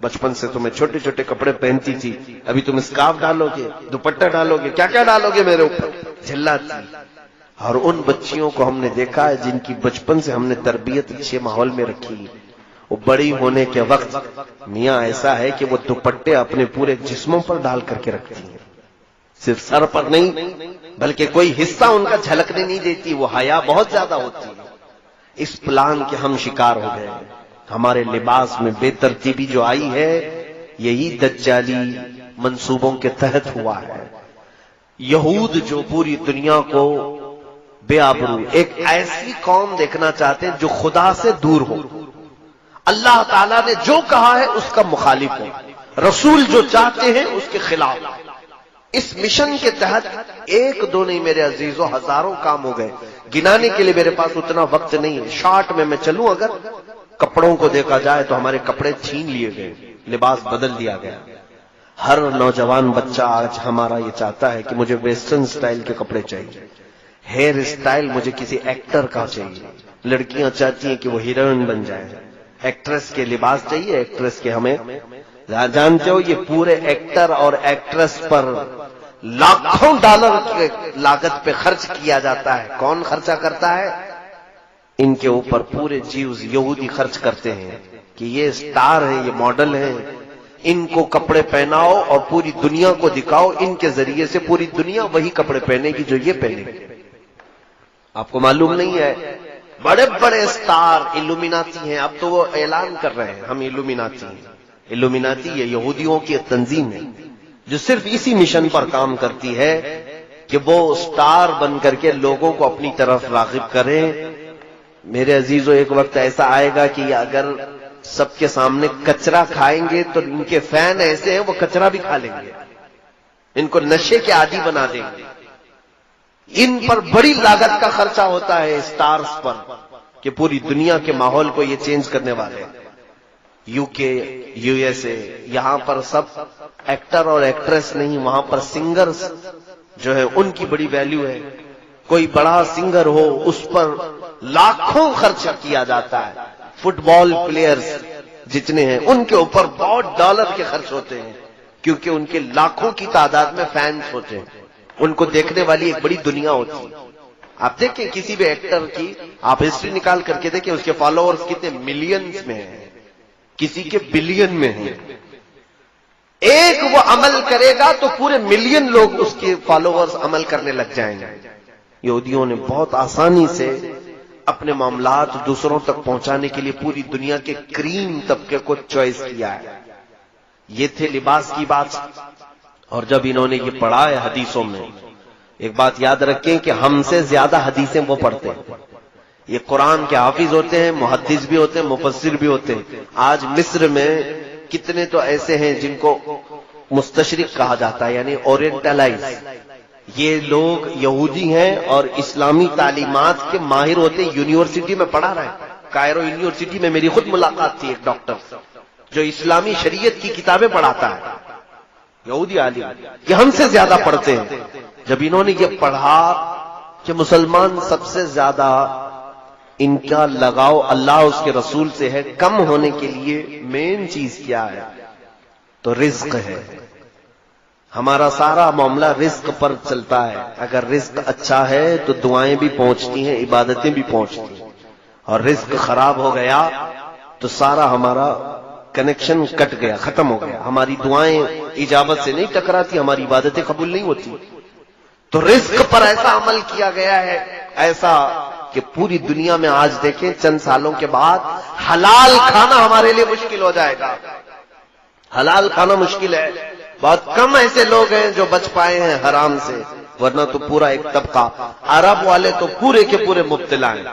بچپن سے تمہیں چھوٹے چھوٹے کپڑے پہنتی تھی، ابھی تم اسکارف ڈالو گے، دوپٹہ ڈالو گے، کیا کیا ڈالو گے میرے اوپر، جھلاتی. اور ان بچیوں کو ہم نے دیکھا ہے جن کی بچپن سے ہم نے تربیت اچھے ماحول میں رکھی، وہ بڑی ہونے کے وقت میاں ایسا ہے کہ وہ دوپٹے اپنے پورے جسموں پر ڈال کر کے رکھتی ہیں، صرف سر پر نہیں بلکہ کوئی حصہ ان کا جھلکنے نہیں دیتی. وہ حیا بہت زیادہ ہوتی ہے. اس پلان کے ہم شکار ہو گئے. ہمارے لباس میں بے ترتیبی جو آئی ہے یہی دجالی منصوبوں کے تحت ہوا ہے. یہود جو پوری دنیا کو بے آبرو، ایک ایسی قوم دیکھنا چاہتے ہیں جو خدا سے دور ہو. اللہ تعالیٰ نے جو کہا ہے اس کا مخالف ہو، رسول جو چاہتے ہیں اس کے خلاف۔ اس مشن کے تحت ایک دو نہیں میرے عزیزوں، ہزاروں کام ہو گئے، گنانے کے لیے میرے پاس اتنا وقت نہیں ہے۔ شارٹ میں چلوں، اگر کپڑوں کو دیکھا جائے تو ہمارے کپڑے چھین لیے گئے، لباس بدل دیا گیا۔ ہر نوجوان بچہ آج ہمارا یہ چاہتا ہے کہ مجھے ویسٹرن سٹائل کے کپڑے چاہیے، ہیئر سٹائل مجھے کسی ایکٹر کا چاہیے، لڑکیاں چاہتی ہیں کہ وہ ہیروئن بن جائیں، ایکٹریس کے لباس چاہیے، ایکٹریس کے ہمیں جانتے ہو یہ پورے ایکٹر اور ایکٹریس پر لاکھوں ڈالر کی لاگت پہ خرچ کیا جاتا ہے۔ کون خرچہ کرتا ہے؟ ان کے اوپر پورے جیوز یہودی خرچ کرتے ہیں کہ یہ سٹار ہے، یہ ماڈل ہے، ان کو کپڑے پہناؤ اور پوری دنیا کو دکھاؤ، ان کے ذریعے سے پوری دنیا وہی کپڑے پہنے گی جو یہ پہنے گی۔ آپ کو معلوم نہیں ہے بڑے بڑے سٹار الومیناتی ہیں، اب تو وہ اعلان کر رہے ہیں ہم الومیناتی ہیں۔ الومیناتی یہ یہودیوں کی تنظیم ہے جو صرف اسی مشن پر کام کرتی ہے کہ وہ سٹار بن کر کے لوگوں کو اپنی طرف راغب کریں۔ میرے عزیزوں، ایک وقت ایسا آئے گا کہ اگر سب کے سامنے کچرا کھائیں گے تو ان کے فین ایسے ہیں وہ کچرا بھی کھا لیں گے، ان کو نشے کے عادی بنا دیں گے۔ ان پر بڑی لاگت کا خرچہ ہوتا ہے سٹارز پر کہ پوری دنیا کے ماحول کو یہ چینج کرنے والے ہیں۔ یو کے، یو ایس اے، یہاں پر سب ایکٹر اور ایکٹریس نہیں، وہاں پر سنگرز جو ہے ان کی بڑی ویلیو ہے۔ کوئی بڑا سنگر ہو اس پر لاکھوں خرچہ کیا جاتا ہے۔ فٹ بال پلیئرز جتنے ہیں ان کے اوپر بہت ڈالر کے خرچ ہوتے ہیں کیونکہ ان کے لاکھوں کی تعداد میں فینس ہوتے ہیں، ان کو دیکھنے والی ایک بڑی دنیا ہوتی ہے۔ آپ دیکھیں کسی بھی ایکٹر کی آپ ہسٹری نکال کر کے دیکھیں، اس کے فالوورز کتنے ملینز میں ہیں، کسی کے بلین میں ہیں۔ ایک وہ عمل کرے گا تو پورے ملین لوگ اس کے فالوورز عمل کرنے لگ جائیں گے۔ یہودیوں نے بہت آسانی سے اپنے معاملات دوسروں تک پہنچانے کے لیے پوری دنیا کے کریم طبقے کو چوائس کیا ہے۔ یہ تھے لباس کی بات، اور جب انہوں نے یہ پڑھا ہے حدیثوں میں، ایک بات یاد رکھیں کہ ہم سے زیادہ حدیثیں وہ پڑھتے ہیں۔ یہ قرآن کے حافظ ہوتے ہیں، محدث بھی ہوتے ہیں، مفسر بھی ہوتے ہیں۔ آج مصر میں کتنے تو ایسے ہیں جن کو مستشرق کہا جاتا ہے، یعنی اورینٹلائز۔ یہ لوگ یہودی ہیں اور اسلامی تعلیمات کے ماہر ہوتے ہیں، یونیورسٹی میں پڑھا رہے ہیں۔ کائرو یونیورسٹی میں میری خود ملاقات تھی ایک ڈاکٹر جو اسلامی شریعت کی کتابیں پڑھاتا ہے، یہودی عالم، کہ ہم سے زیادہ پڑھتے ہیں۔ جب انہوں نے یہ پڑھا کہ مسلمان سب سے زیادہ ان کا لگاؤ اللہ اس کے رسول سے ہے، کم ہونے کے لیے مین چیز کیا ہے تو رزق ہے۔ ہمارا سارا معاملہ رزق پر چلتا ہے۔ اگر رزق اچھا ہے تو دعائیں بھی پہنچتی ہیں، عبادتیں بھی پہنچتی ہیں، اور رزق خراب ہو گیا تو سارا ہمارا کنیکشن کٹ گیا، ختم ہو گیا۔ ہماری دعائیں اجابت سے نہیں ٹکراتی، ہماری عبادتیں قبول نہیں ہوتی۔ تو رزق پر ایسا عمل کیا گیا ہے، ایسا کہ پوری دنیا میں آج دیکھیں چند سالوں کے بعد حلال کھانا ہمارے لیے مشکل ہو جائے گا۔ حلال کھانا مشکل ہے، بہت کم ایسے لوگ ہیں جو بچ پائے ہیں حرام سے، ورنہ تو پورا ایک طبقہ، عرب والے تو پورے کے پورے مبتلا ہیں۔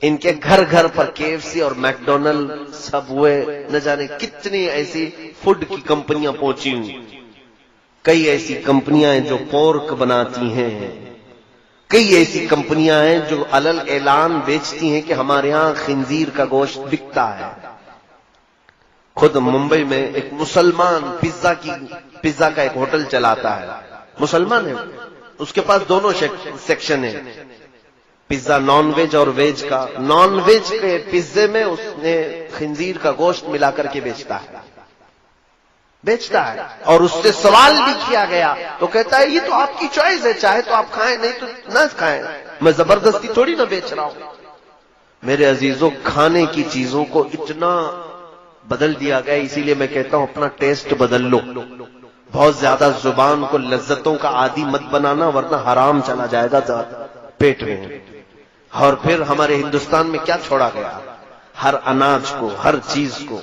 ان کے گھر گھر پر KFC اور میکڈونلڈ، سب ہوئے، نہ جانے کتنی ایسی فوڈ کی کمپنیاں پہنچی ہوئی۔ کئی ایسی کمپنیاں ہیں جو پورک بناتی ہیں، کئی ایسی کمپنیاں ہیں جو علل اعلان بیچتی ہیں کہ ہمارے ہاں خنزیر کا گوشت بکتا ہے۔ خود ممبئی میں ایک مسلمان پیزا کا ایک ہوٹل چلاتا ہے، مسلمان ہے، اس کے پاس دونوں سیکشن ہیں، پیزا نان ویج اور ویج کا۔ نان ویج کے پیزے میں اس نے خنزیر کا گوشت ملا کر کے بیچتا ہے اور اس سے سوال بھی کیا گیا تو کہتا ہے یہ تو آپ کی چوائس ہے، چاہے تو آپ کھائیں نہیں تو نہ کھائیں، میں زبردستی تھوڑی نہ بیچ رہا ہوں۔ میرے عزیزوں، کھانے کی چیزوں کو اتنا بدل دیا گیا، اسی لیے میں کہتا ہوں اپنا ٹیسٹ بدل لو۔ بہت زیادہ زبان کو لذتوں کا عادی مت بنانا، ورنہ حرام چلا جائے گا پیٹ میں۔ اور پھر ہمارے ہندوستان میں کیا چھوڑا گیا، ہر اناج کو، ہر چیز کو،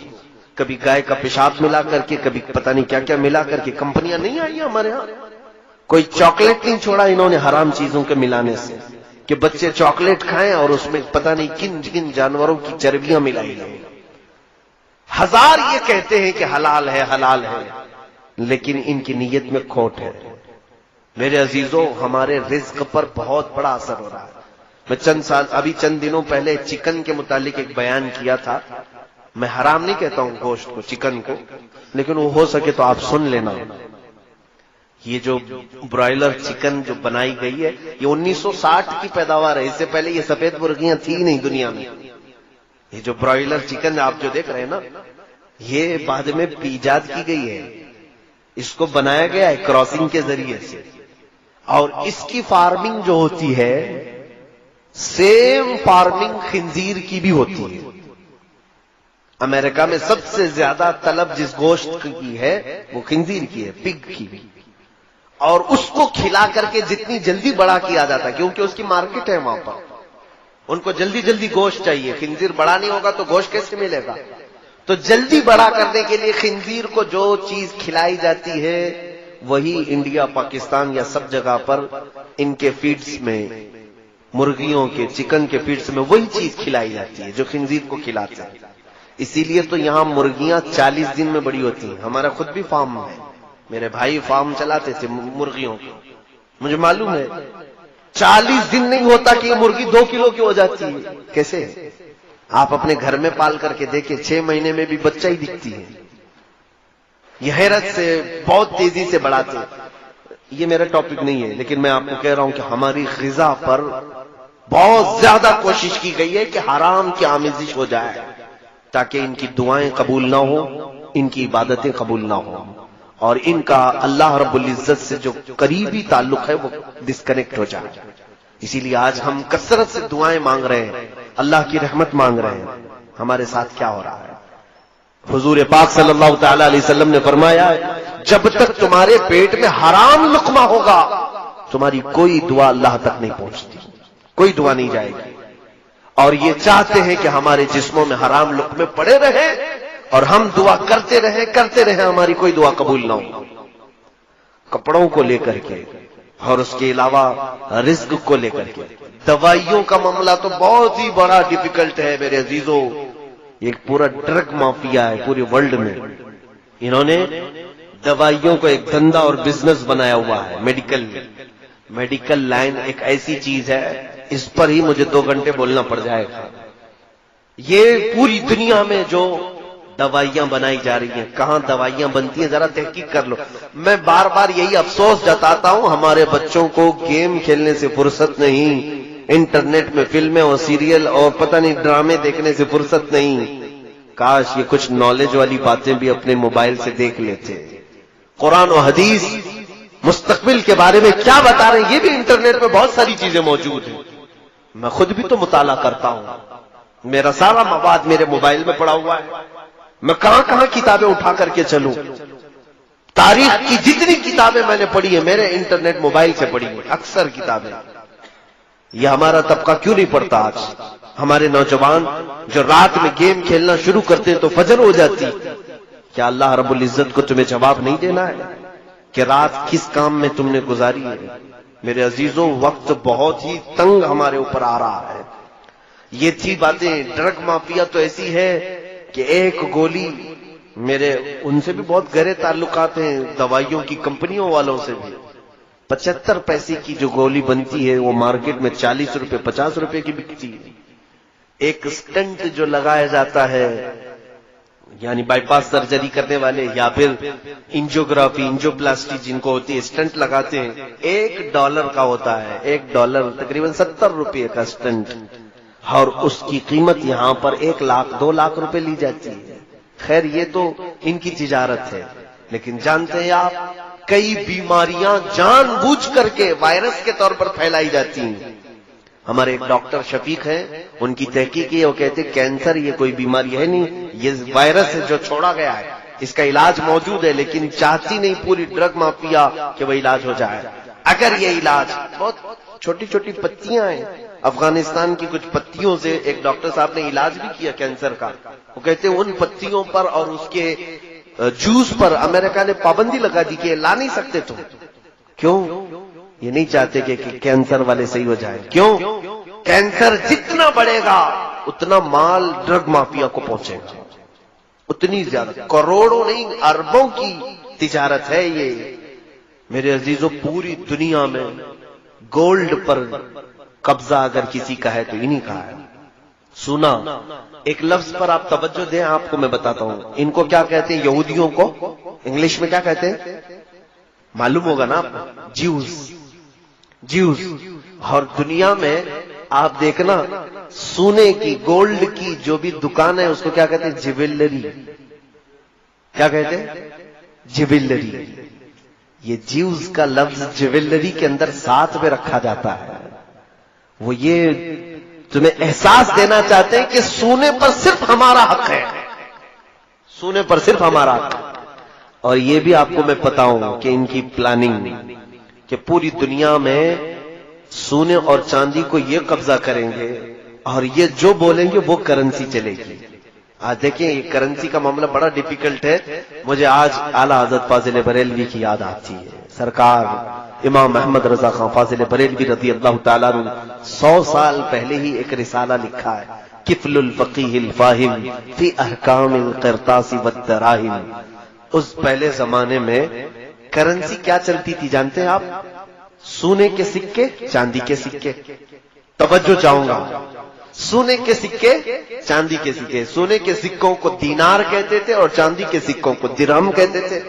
کبھی گائے کا پیشاب ملا کر کے، کبھی پتہ نہیں کیا کیا ملا کر کے۔ کمپنیاں نہیں آئی ہمارے ہاں، کوئی چاکلیٹ نہیں چھوڑا انہوں نے حرام چیزوں کے ملانے سے، کہ بچے چاکلیٹ کھائیں اور اس میں پتہ نہیں کن کن جانوروں کی چربیاں ملائی گئی۔ ہزار یہ کہتے ہیں کہ حلال ہے حلال ہے، لیکن ان کی نیت میں کھوٹ ہے۔ میرے عزیزوں، ہمارے رزق پر بہت بڑا اثر ہو رہا ہے۔ میں چند دنوں پہلے چکن کے متعلق ایک بیان کیا تھا۔ میں حرام نہیں کہتا ہوں گوشت کو، چکن کو، لیکن وہ ہو سکے تو آپ سن لینا۔ یہ جو برائلر چکن جو بنائی گئی ہے، یہ 1960 کی پیداوار ہے۔ اس سے پہلے یہ سفید مرغیاں تھی نہیں دنیا میں۔ یہ جو برائلر چکن آپ جو دیکھ رہے ہیں نا، یہ بعد میں ایجاد کی گئی ہے۔ اس کو بنایا گیا ہے کراسنگ کے ذریعے سے، اور اس کی فارمنگ جو ہوتی ہے سیم فارمنگ خنزیر کی بھی ہوتی ہے۔ امریکہ میں سب سے زیادہ طلب جس گوشت کی ہے وہ خنزیر کی ہے، پگ کی، اور اس کو کھلا کر کے جتنی جلدی بڑا کیا جاتا ہے، کیونکہ اس کی مارکیٹ ہے وہاں پر، ان کو جلدی جلدی گوشت چاہیے۔ خنزیر بڑا نہیں ہوگا تو گوشت کیسے ملے گا؟ تو جلدی بڑا کرنے کے لیے خنزیر کو جو چیز کھلائی جاتی ہے وہی انڈیا، پاکستان یا سب جگہ پر ان کے فیڈز میں، مرغیوں کے چکن کے فیڈز میں وہی چیز کھلائی جاتی ہے جو خنزیر کو کھلاتے ہیں۔ اسی لیے تو یہاں مرغیاں 40 دن میں بڑی ہوتی ہیں۔ ہمارا خود بھی فارم ہے، میرے بھائی فارم چلاتے تھے مرغیوں کو، مجھے معلوم ہے 40 دن نہیں ہوتا کہ یہ مرغی 2 کلو کی ہو جاتی ہے۔ کیسے؟ آپ اپنے گھر میں پال کر کے دیکھیں، 6 مہینے میں بھی بچہ ہی دکھتی ہے۔ یہ حیرت سے بہت تیزی سے بڑھاتے ہیں۔ یہ میرا ٹاپک نہیں ہے، لیکن میں آپ کو کہہ رہا ہوں کہ ہماری غذا پر بہت زیادہ کوشش کی گئی ہے کہ حرام کی آمیزش ہو جائے، تاکہ ان کی دعائیں قبول نہ ہو، ان کی عبادتیں قبول نہ ہو، اور ان کا اللہ رب العزت سے جو قریبی تعلق ہے وہ ڈسکنیکٹ ہو جائے۔ اسی لیے آج ہم کثرت سے دعائیں مانگ رہے ہیں، اللہ کی رحمت مانگ رہے ہیں۔ ہمارے ساتھ کیا ہو رہا ہے؟ حضور پاک صلی اللہ تعالی علیہ وسلم نے فرمایا، جب تک تمہارے پیٹ میں حرام لقمہ ہوگا تمہاری کوئی دعا اللہ تک نہیں پہنچتی، کوئی دعا نہیں جائے گی۔ اور یہ چاہتے ہیں کہ ہمارے جسموں میں حرام لقمے پڑے رہے اور ہم دعا کرتے رہے، ہماری کوئی دعا قبول نہ ہو۔ کپڑوں کو لے کر کے اور اس کے علاوہ رزق کو لے کر کے، دوائیوں کا معاملہ تو بہت ہی بڑا ڈیفیکلٹ ہے میرے عزیزوں۔ ایک پورا ڈرگ مافیا ہے پورے ورلڈ میں، انہوں نے دوائیوں کو ایک دھندا اور بزنس بنایا ہوا ہے۔ میڈیکل لائن ایک ایسی چیز ہے، اس پر ہی مجھے 2 گھنٹے بولنا پڑ جائے گا۔ یہ پوری دنیا میں جو دوائیاں بنائی جا رہی ہیں، کہاں دوائیاں بنتی ہیں ذرا تحقیق کر لو۔ میں بار بار یہی افسوس جتاتا ہوں، ہمارے بچوں کو گیم کھیلنے سے فرصت نہیں، انٹرنیٹ میں فلمیں اور سیریل اور پتہ نہیں ڈرامے دیکھنے سے فرصت نہیں۔ کاش یہ کچھ نالج والی باتیں بھی اپنے موبائل سے دیکھ لیتے۔ قرآن و حدیث مستقبل کے بارے میں کیا بتا رہے ہیں، یہ بھی انٹرنیٹ میں بہت ساری چیزیں موجود ہیں۔ میں خود بھی تو مطالعہ کرتا ہوں، میرا سارا مواد میرے موبائل میں پڑا ہوا ہے۔ میں کہاں کہاں کتابیں اٹھا کر کے چلوں؟ تاریخ کی جتنی کتابیں میں نے پڑھی ہیں میرے انٹرنیٹ موبائل سے پڑھی ہیں، اکثر کتابیں۔ یہ ہمارا طبقہ کیوں نہیں پڑھتا آج؟ ہمارے نوجوان جو رات میں گیم کھیلنا شروع کرتے ہیں تو فجر ہو جاتی۔ کیا اللہ رب العزت کو تمہیں جواب نہیں دینا ہے کہ رات کس کام میں تم نے گزاری ہے؟ میرے عزیزوں، وقت بہت ہی تنگ ہمارے اوپر آ رہا ہے۔ یہ تھی باتیں۔ ڈرگ مافیا تو ایسی ہے کہ ایک گولی، میرے ان سے بھی بہت گہرے تعلقات ہیں، دوائیوں کی کمپنیوں والوں سے بھی۔ 75 پیسے کی جو گولی بنتی ہے وہ مارکیٹ میں 40 روپے 50 روپے کی بکتی ہے۔ ایک سٹنٹ جو لگایا جاتا ہے، یعنی بائی پاس سرجری کرنے والے یا پھر انجیوگرافی انجیوپلاسٹی جن کو ہوتی ہے، سٹنٹ لگاتے ہیں، $1 کا ہوتا ہے۔ $1 تقریباً 70 روپے کا سٹنٹ، اور اس کی قیمت یہاں پر 1 لاکھ 2 لاکھ روپے لی جاتی ہے۔ خیر یہ تو ان کی تجارت ہے، لیکن جانتے ہیں آپ کئی بیماریاں جان بوجھ کر کے وائرس کے طور پر پھیلائی جاتی ہیں۔ ہمارے ایک ڈاکٹر شفیق ہیں، ان کی تحقیق ہے، وہ کہتے ہیں کینسر یہ کوئی بیماری ہے نہیں، یہ وائرس ہے جو چھوڑا گیا ہے، اس کا علاج موجود ہے، لیکن چاہتی نہیں پوری ڈرگ مافیا کہ وہ علاج ہو جائے۔ اگر یہ علاج، بہت چھوٹی چھوٹی پتیاں ہیں، افغانستان کی کچھ پتیوں سے ایک ڈاکٹر صاحب نے علاج بھی کیا کینسر کا۔ وہ کہتے ہیں ان پتیوں پر اور اس کے جوس پر امریکہ نے پابندی لگا دی کہ لا نہیں سکتے تم۔ کیوں؟ یہ نہیں چاہتے کہ کینسر والے صحیح ہو جائیں۔ کیوں؟ کینسر جتنا بڑھے گا اتنا مال ڈرگ مافیا کو پہنچے گا، اتنی زیادہ، کروڑوں نہیں اربوں کی تجارت ہے یہ میرے عزیزوں۔ پوری دنیا میں گولڈ پر قبضہ اگر کسی کا ہے تو انہی کا ہے۔ سنا ایک لفظ پر آپ توجہ دیں، آپ کو میں بتاتا ہوں ان کو کیا کہتے ہیں، یہودیوں کو انگلش میں کیا کہتے ہیں معلوم ہوگا نا آپ کو، جیوز۔ اور دنیا میں آپ دیکھنا سونے کی گولڈ کی جو بھی دکان ہے اس کو کیا کہتے ہیں، جیولری۔ کیا کہتے ہیں، جیولری۔ یہ جیوز کا لفظ جیولری کے اندر ساتھ میں رکھا جاتا ہے۔ وہ یہ تمہیں احساس دینا چاہتے ہیں کہ سونے پر صرف ہمارا حق ہے، سونے پر صرف ہمارا حق ہے۔ اور یہ بھی آپ کو میں بتاؤں کہ ان کی پلاننگ کہ پوری دنیا میں سونے اور چاندی کو یہ قبضہ کریں گے اور یہ جو بولیں گے وہ کرنسی چلے گی۔ آج دیکھیں یہ کرنسی کا معاملہ بڑا ڈیفیکلٹ ہے۔ مجھے آج اعلیٰ حضرت فاضل بریلوی کی یاد آتی ہے، سرکار امام احمد رضا خان فاضل بریلوی رضی اللہ تعالیٰ عنہ 100 سال پہلے ہی ایک رسالہ لکھا ہے، کفل الفقیہ الفاہم فی احکام القرطاس والدراہم۔ اس پہلے زمانے میں کرنسی کیا چلتی تھی جانتے ہیں آپ؟ سونے کے سکے، چاندی کے سکے۔ توجہ چاہوں گا، سونے کے سکے، چاندی کے سکے۔ سونے کے سکوں کو دینار کہتے تھے اور چاندی کے سکوں کو درہم کہتے تھے۔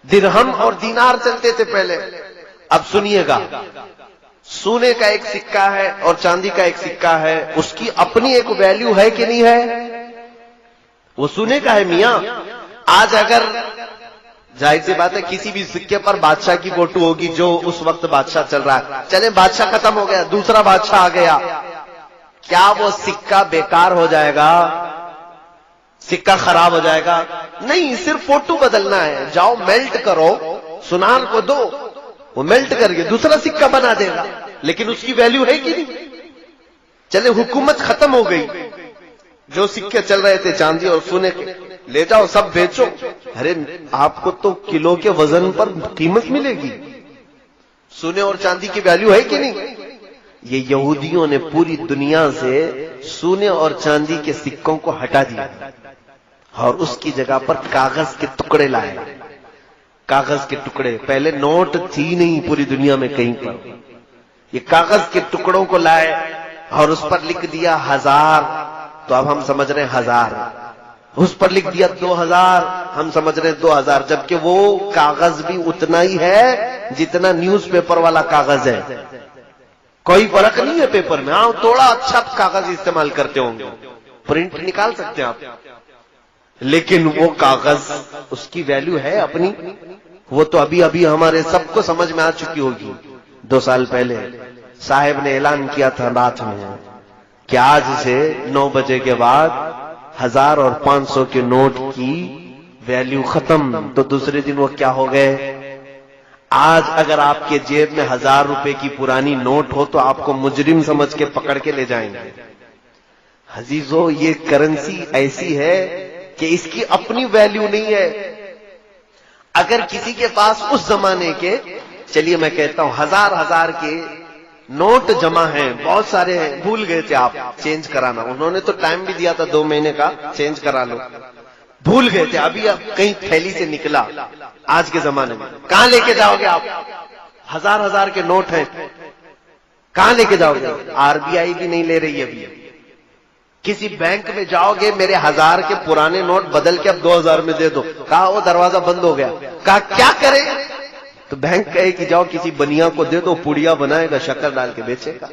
درہم اور دینار چلتے تھے پہلے۔ اب سنیے گا، سونے کا ایک سکہ ہے اور چاندی کا ایک سکہ ہے، اس کی اپنی ایک ویلیو ہے کہ نہیں ہے؟ وہ سونے کا ہے میاں۔ آج اگر ظاہر سی بات ہے کسی بھی سکے پر بادشاہ کی فوٹو ہوگی جو اس وقت بادشاہ چل رہا ہے، چلے بادشاہ ختم ہو گیا، دوسرا بادشاہ آ گیا، کیا وہ سکہ بیکار ہو جائے گا؟ سکہ خراب ہو جائے گا؟ نہیں، صرف فوٹو بدلنا ہے، جاؤ میلٹ کرو، سنار کو دو، وہ میلٹ کر کے دوسرا سکہ بنا دے گا، لیکن اس کی ویلیو ہے کہ نہیں؟ چلے حکومت ختم ہو گئی، جو سکے چل رہے تھے چاندی اور سونے کے، لے جاؤ سب بیچو۔ ارے آپ کو تو کلو کے وزن پر قیمت ملے گی، سونے اور چاندی کی ویلیو ہے کہ نہیں؟ یہ یہودیوں نے پوری دنیا سے سونے اور چاندی کے سکوں کو ہٹا دیا اور اس کی جگہ پر کاغذ کے ٹکڑے لائے۔ کاغذ کے ٹکڑے، پہلے نوٹ تھی نہیں پوری دنیا میں کہیں پر، یہ کاغذ کے ٹکڑوں کو لائے اور اس پر لکھ دیا 1000، تو اب ہم سمجھ رہے ہیں 1000، اس پر لکھ دیا 2000، ہم سمجھ رہے ہیں 2000، جبکہ وہ کاغذ بھی اتنا ہی ہے جتنا نیوز پیپر والا کاغذ ہے، کوئی فرق نہیں ہے پیپر میں۔ ہاں تھوڑا اچھا کاغذ استعمال کرتے ہوں گے، پرنٹ نکال سکتے ہیں آپ، لیکن وہ کاغذ اس کی ویلیو ہے اپنی، وہ تو ابھی ابھی ہمارے سب کو سمجھ میں آ چکی ہوگی۔ 2 سال پہلے صاحب نے اعلان کیا تھا رات میں کہ آج سے 9 بجے کے بعد 1000 اور 500 کے نوٹ کی ویلیو ختم، تو دوسرے دن وہ کیا ہو گئے؟ آج اگر آپ کے جیب میں 1000 روپے کی پرانی نوٹ ہو تو آپ کو مجرم سمجھ کے پکڑ کے لے جائیں گے۔ عزیزو، یہ کرنسی ایسی ہے کہ اس کی اپنی ویلیو نہیں ہے۔ اگر کسی کے پاس اس زمانے کے، چلیے میں کہتا ہوں 1000 کے نوٹ جمع ہیں، بہت سارے ہیں، بھول گئے تھے آپ چینج کرانا، انہوں نے تو ٹائم بھی دیا تھا 2 مہینے کا، چینج کرا لو، بھول گئے تھے، ابھی اب کہیں تھیلی سے نکلا۔ آج کے زمانے میں کہاں لے کے جاؤ گے آپ؟ 1000 کے نوٹ ہیں، کہاں لے کے جاؤ گے؟ RBI بھی نہیں لے رہی ابھی۔ کسی بینک میں جاؤ گے، میرے 1000 کے پرانے نوٹ بدل کے اب 2000 میں دے دو، کہا وہ دروازہ بند ہو گیا، کہا کیا کرے؟ تو بینک کہے کہ جاؤ کسی بنیا کو دے دو، پوڑیا بنائے گا، شکر ڈال کے بیچے گا،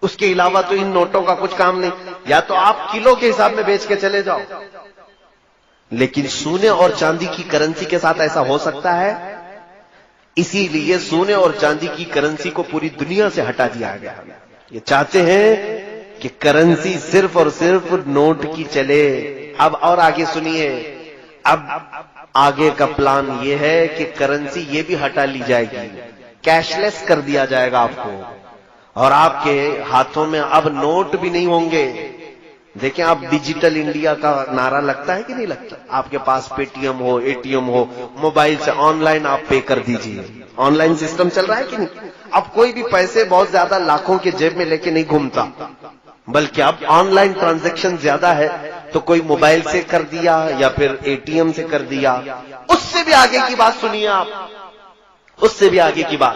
اس کے علاوہ تو ان نوٹوں کا کچھ کام نہیں، یا تو آپ کلو کے حساب میں بیچ کے چلے جاؤ۔ لیکن سونے اور چاندی کی کرنسی کے ساتھ ایسا ہو سکتا ہے؟ اسی لیے سونے اور چاندی کی کرنسی کو پوری دنیا سے ہٹا دیا گیا۔ یہ چاہتے ہیں کہ کرنسی صرف اور صرف نوٹ کی چلے۔ اب اور آگے سنیے، اب آگے کا پلان یہ ہے کہ کرنسی یہ بھی ہٹا لی جائے گی، کیش لیس کر دیا جائے گا آپ کو، اور آپ کے ہاتھوں میں اب نوٹ بھی نہیں ہوں گے۔ دیکھیں آپ ڈیجیٹل انڈیا کا نعرہ لگتا ہے کہ نہیں لگتا؟ آپ کے پاس پے ٹی ایم ہو، ATM ہو، موبائل سے آن لائن آپ پے کر دیجئے، آن لائن سسٹم چل رہا ہے کہ نہیں؟ اب کوئی بھی پیسے بہت زیادہ لاکھوں کے جیب میں لے کے نہیں گھومتا، بلکہ اب آن لائن ٹرانزیکشن زیادہ ہے، تو کوئی موبائل سے کر دیا یا پھر ATM سے کر دیا. اس سے بھی آگے کی بات سنیے آپ, اس سے بھی آگے کی بات.